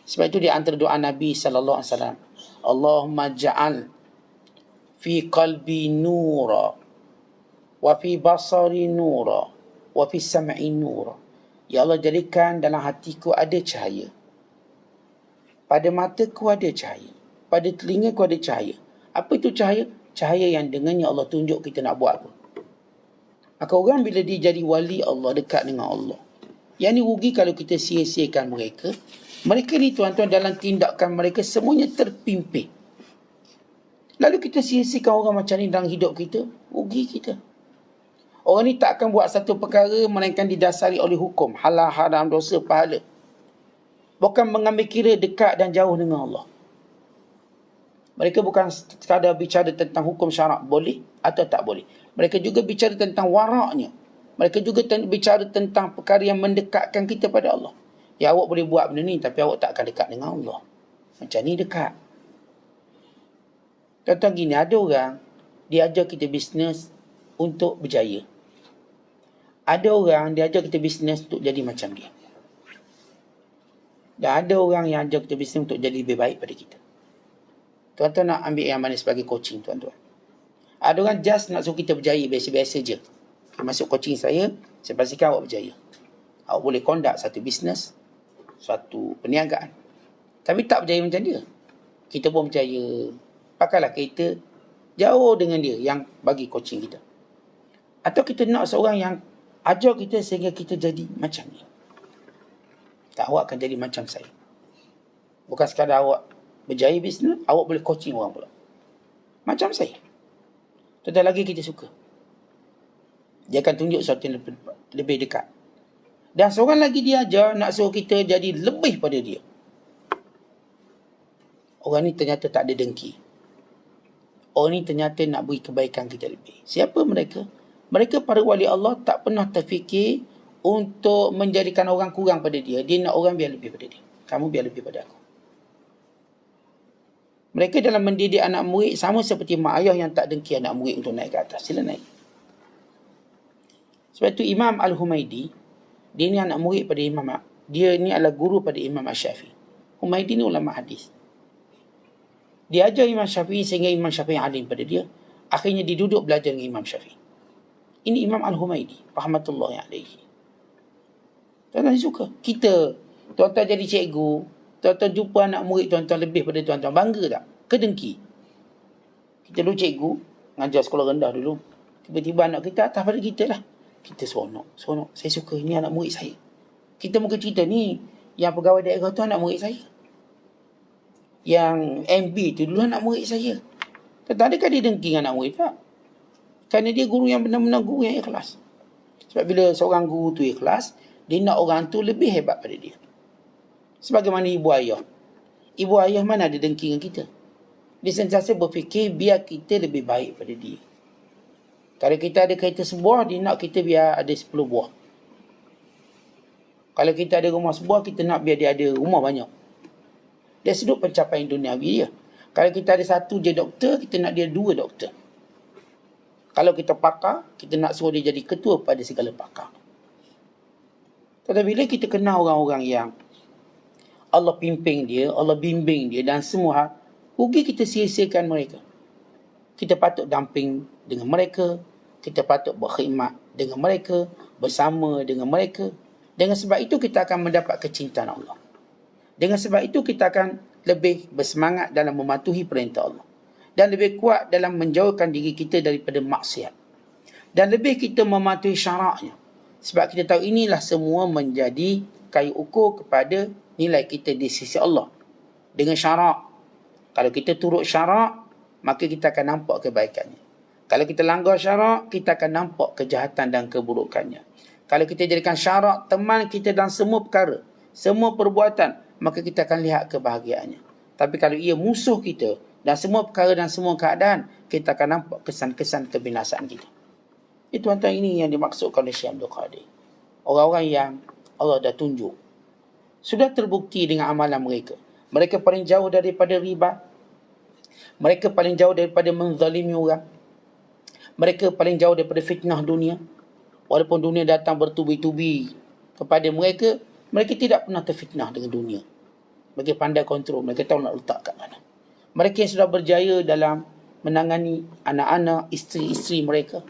Sebab itu di antara doa Nabi sallallahu alaihi wasallam, Allahumma ja'al fi qalbi nura wa fi basari nura wa fi sam'i nura. Ya Allah, jadikan dalam hatiku ada cahaya, pada mataku ada cahaya, pada telingaku ada cahaya. Apa itu cahaya? Cahaya yang dengannya Allah tunjuk kita nak buat apa. Maka orang bila dia jadi wali Allah, dekat dengan Allah, yang ni rugi kalau kita sia-siakan mereka. Mereka ni tuan-tuan dalam tindakan mereka semuanya terpimpin. Lalu kita sia-siakan orang macam ni dalam hidup kita, rugi kita. Orang ni tak akan buat satu perkara melainkan didasari oleh hukum, halal, haram, dosa, pahala. Bukan mengambil kira dekat dan jauh dengan Allah. Mereka bukan sekadar bicara tentang hukum syarak boleh atau tak boleh. Mereka juga bicara tentang waraknya. Mereka juga bicara tentang perkara yang mendekatkan kita pada Allah. Ya, awak boleh buat benda ni tapi awak tak akan dekat dengan Allah. Macam ni dekat. Contoh gini, ada orang dia ajar kita bisnes untuk berjaya. Ada orang dia ajar kita bisnes untuk jadi macam dia. Dan ada orang yang ajar kita bisnes untuk jadi lebih baik pada kita. Tuan-tuan nak ambil yang mana sebagai coaching tuan-tuan? Ada orang just nak suruh kita berjaya biasa-biasa je. Masuk coaching saya pastikan awak berjaya. Awak boleh conduct satu bisnes, suatu perniagaan. Tapi tak berjaya macam dia. Kita pun berjaya. Pakailah kereta jauh dengan dia yang bagi coaching kita. Atau kita nak seorang yang ajar kita sehingga kita jadi macam ni. Tak, awak akan jadi macam saya. Bukan sekadar awak berjaya bisnes, awak boleh coaching orang pula. Macam saya. Tentu lagi kita suka. Dia akan tunjuk sesuatu yang lebih dekat. Dan seorang lagi dia ajar nak suruh kita jadi lebih pada dia. Orang ni ternyata tak ada dengki. Orang ni ternyata nak beri kebaikan kita lebih. Siapa mereka? Mereka para wali Allah tak pernah terfikir untuk menjadikan orang kurang pada dia. Dia nak orang biar lebih pada dia. Kamu biar lebih pada aku. Mereka dalam mendidik anak murid sama seperti mak ayah yang tak dengki anak murid untuk naik ke atas. Sila naik. Sebab itu Imam Al-Humaidi, dia ni anak murid pada Imam, dia ni adalah guru pada Imam Asy-Syafi'i. Humaidi ni ulama hadis. Dia ajar Imam Syafi'i sehingga Imam Syafi'i alim pada dia. Akhirnya dia duduk belajar dengan Imam Syafi'i. Ini Imam Al-Humaidi, rahmatullahi alaihi. Tuan-tuan suka. Kita, tuan-tuan jadi cikgu, tuan-tuan jumpa anak murid tuan-tuan lebih pada tuan-tuan, bangga tak? Kedengki. Kita dulu cikgu, ngajar sekolah rendah dulu. Tiba-tiba anak kita atas pada kita lah. Kita seronok. Saya suka, ini anak murid saya. Kita mungkin cerita ni, yang pegawai daerah tu anak murid saya. Yang MB tu dulu anak murid saya. Tetapi adakah dia dengki dengan anak murid? Tak. Kerana dia guru yang benar-benar guru yang ikhlas. Sebab bila seorang guru tu ikhlas, dia nak orang tu lebih hebat pada dia. Sebagaimana ibu ayah. Ibu ayah mana ada dengki dengan kita? Dia sentiasa berfikir biar kita lebih baik pada dia. Kalau kita ada kereta sebuah, dia nak kita biar ada 10 buah. Kalau kita ada rumah sebuah, kita nak biar dia ada rumah banyak. Dia sudut pencapaian duniawi dia. Kalau kita ada satu je doktor, kita nak dia 2 doktor. Kalau kita pakar, kita nak suruh dia jadi ketua pada segala pakar. Tetapi bila kita kenal orang-orang yang Allah pimpin dia, Allah bimbing dia dan semua hal, rugi kita sia-siakan mereka. Kita patut damping dengan mereka, kita patut berkhidmat dengan mereka, bersama dengan mereka. Dengan sebab itu kita akan mendapat kecintaan Allah. Dengan sebab itu kita akan lebih bersemangat dalam mematuhi perintah Allah. Dan lebih kuat dalam menjauhkan diri kita daripada maksiat. Dan lebih kita mematuhi syaraknya. Sebab kita tahu inilah semua menjadi kayu ukur kepada nilai kita di sisi Allah. Dengan syarak. Kalau kita turut syarak, maka kita akan nampak kebaikannya. Kalau kita langgar syarak, kita akan nampak kejahatan dan keburukannya. Kalau kita jadikan syarak teman kita dalam semua perkara, semua perbuatan, maka kita akan lihat kebahagiaannya. Tapi kalau ia musuh kita dan semua perkara dan semua keadaan, kita akan nampak kesan-kesan kebinasaan kita. tuan-tuan, ini yang dimaksudkan oleh Syekh Abdul Qadir. Orang-orang yang Allah dah tunjuk. Sudah terbukti dengan amalan mereka. Mereka paling jauh daripada riba. Mereka paling jauh daripada menzalimi orang. Mereka paling jauh daripada fitnah dunia. Walaupun dunia datang bertubi-tubi kepada mereka, mereka tidak pernah terfitnah dengan dunia. Mereka pandai kontrol, mereka tahu nak letak kat mana. Mereka yang sudah berjaya dalam menangani anak-anak, isteri-isteri mereka.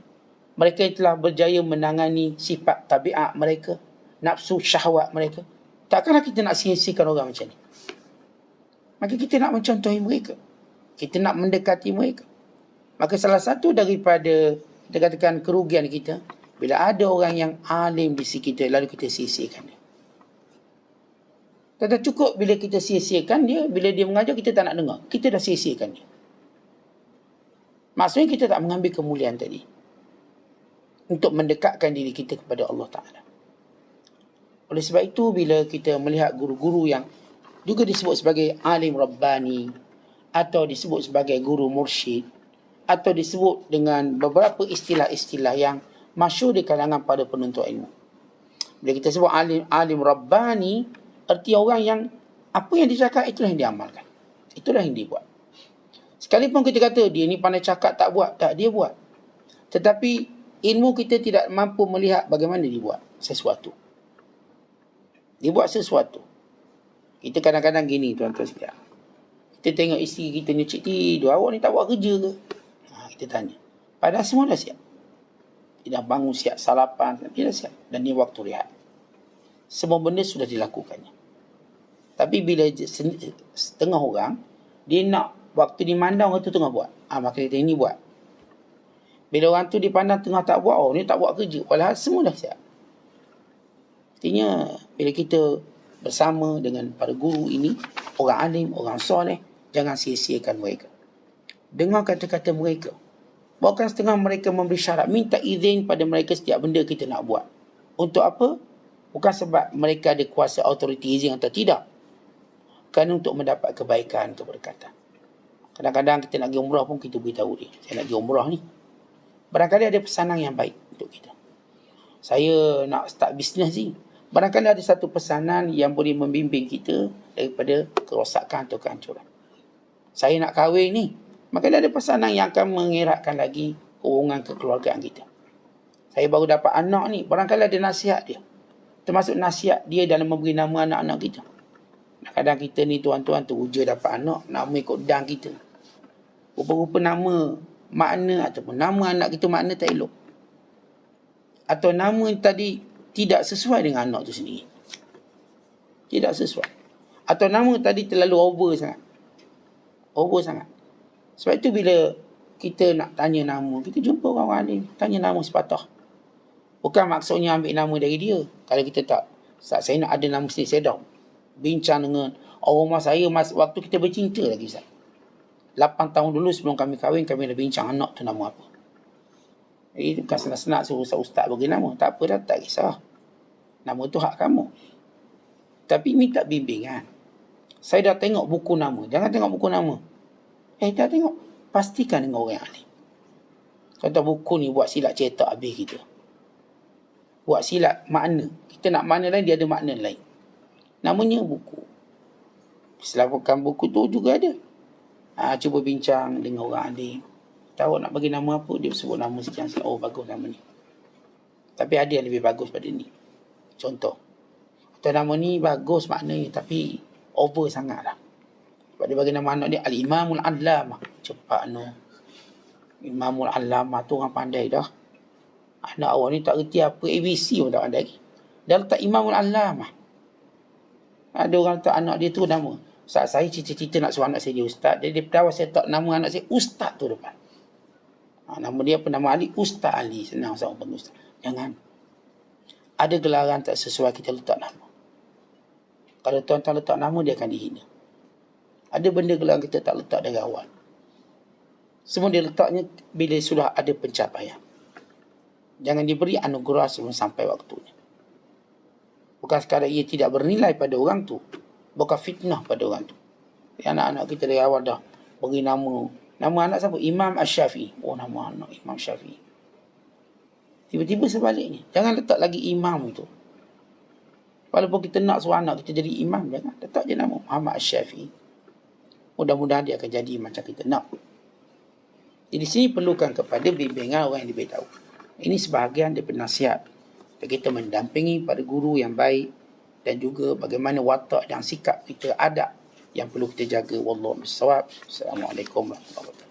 Mereka yang telah berjaya menangani sifat tabiat mereka, nafsu syahwat mereka. Takkanlah kita nak sia-siakan orang macam ni. Maka kita nak mencontohi mereka. Kita nak mendekati mereka. Maka salah satu daripada dikatakan kerugian kita, bila ada orang yang alim di sisi kita, lalu kita sia-siakan dia. Tak cukup bila kita sia-siakan dia, bila dia mengajar kita tak nak dengar. Kita dah sia-siakan dia. Maksudnya kita tak mengambil kemuliaan tadi. Untuk mendekatkan diri kita kepada Allah Ta'ala. Oleh sebab itu, bila kita melihat guru-guru yang juga disebut sebagai alim Rabbani, atau disebut sebagai guru mursyid, atau disebut dengan beberapa istilah-istilah yang masyhur di kalangan para penuntut ilmu. Bila kita sebut alim Rabbani, erti orang yang apa yang dicakap itulah yang diamalkan. Itulah yang dia buat. Sekalipun kita kata dia ni pandai cakap tak buat, tak, dia buat. Tetapi ilmu kita tidak mampu melihat bagaimana dia buat sesuatu. Dia buat sesuatu. Kita kadang-kadang gini tuan-tuan sekalian. Kita tengok isteri kita nyucik tidur, awak ni tak buat kerja ke? Kita tanya. Padahal semua dah siap. Dia dah bangun siap sarapan, dia dah siap. Dan ni waktu rehat. Semua benda sudah dilakukannya. Tapi bila setengah orang, dia nak waktu dimandang orang tu tengah buat. Maka dia ini buat. Bila orang tu dipandang tengah tak buat, oh ni tak buat kerja. Walau semua dah siap. Artinya, bila kita bersama dengan para guru ini, orang alim, orang soleh, jangan sia-siakan mereka. Dengar kata-kata mereka. Bahkan setengah mereka memberi syarat, minta izin pada mereka setiap benda kita nak buat. Untuk apa? Bukan sebab mereka ada kuasa autoriti izin atau tidak. Kerana untuk mendapat kebaikan, keberkatan. Kadang-kadang kita nak pergi umrah pun kita beritahu dia, saya nak pergi umrah ni. Barangkali ada pesanan yang baik untuk kita. Saya nak start bisnes ni. Barangkali ada satu pesanan yang boleh membimbing kita daripada kerosakan atau kehancuran. Saya nak kahwin ni. Maka ada pesanan yang akan mengeratkan lagi hubungan kekeluargaan kita. Saya baru dapat anak ni. Barangkali ada nasihat dia. Termasuk nasihat dia dalam memberi nama anak-anak kita. Kadang kita ni tuan-tuan teruja dapat anak, nama ikut dan kita. Rupa-rupa nama makna ataupun nama anak kita makna tak elok. Atau nama tadi tidak sesuai dengan anak tu sendiri. Tidak sesuai. Atau nama tadi terlalu over sangat. Over sangat. Sebab itu bila kita nak tanya nama, kita jumpa orang alim, tanya nama sepatah. Bukan maksudnya ambil nama dari dia. Kalau kita tak, saya nak ada nama sendiri, saya dah bincang dengan orang rumah saya waktu kita bercinta lagi, Ustaz. 8 tahun dulu sebelum kami kahwin, kami dah bincang anak tu nama apa. Itu bukan senang-senang suruh ustaz bagi nama. Tak apa dah, tak kisah. Nama tu hak kamu. Tapi minta bimbingan. Saya dah tengok buku nama. Jangan tengok buku nama. Dah tengok. Pastikan dengan orang yang ahli. Kata buku ni buat silap cetak habis kita. Buat silap makna. Kita nak makna lain, dia ada makna lain. Namanya buku. Selalukan buku tu juga ada. Cuba bincang dengan orang alim. Tahu nak bagi nama apa, dia sebut nama sekian. Oh, bagus nama ni. Tapi ada yang lebih bagus pada ni. Contoh. Atau nama ni bagus maknanya, tapi over sangat lah. Sebab dia bagi nama anak dia Al-Imamul Allamah. Cepat no. Imamul Allamah tu orang pandai dah. Anak awak ni tak reti apa ABC pun tak pandai lagi. Dia letak Imamul Allamah. Ada orang letak anak dia tu nama. Saat saya cita-cita nak suruh anak saya jadi ustaz, dia tahu saya tak nama anak saya ustaz tu depan. Nama dia apa? Nama Ali, Ustaz Ali. Senang sama panggil ustaz. Jangan. Ada gelaran tak sesuai, kita letak nama. Kalau tuan-tuan letak nama, dia akan dihina. Ada benda gelaran kita tak letak dari awal. Semua dia letaknya bila sudah ada pencapaian. Jangan diberi anugerah sebelum sampai waktunya. Bukan sekadar ia tidak bernilai pada orang tu. Bukan fitnah pada orang tu. Anak-anak kita dari awal dah beri nama. Nama anak siapa? Imam Ash-Shafi'i. Oh, nama anak Imam Syafi'i. Tiba-tiba sebaliknya. Jangan letak lagi imam tu. Walaupun kita nak suruh anak kita jadi imam, jangan. Letak je nama Muhammad Asy-Syafi'i. Mudah-mudahan dia akan jadi macam kita nak. Jadi sini perlukan kepada bimbingan orang yang diberitahu. Ini sebahagian daripada nasihat. Kita mendampingi pada guru yang baik dan juga bagaimana watak dan sikap kita, adab yang perlu kita jaga. Wallahu a'lam. Assalamualaikum warahmatullahi wabarakatuh.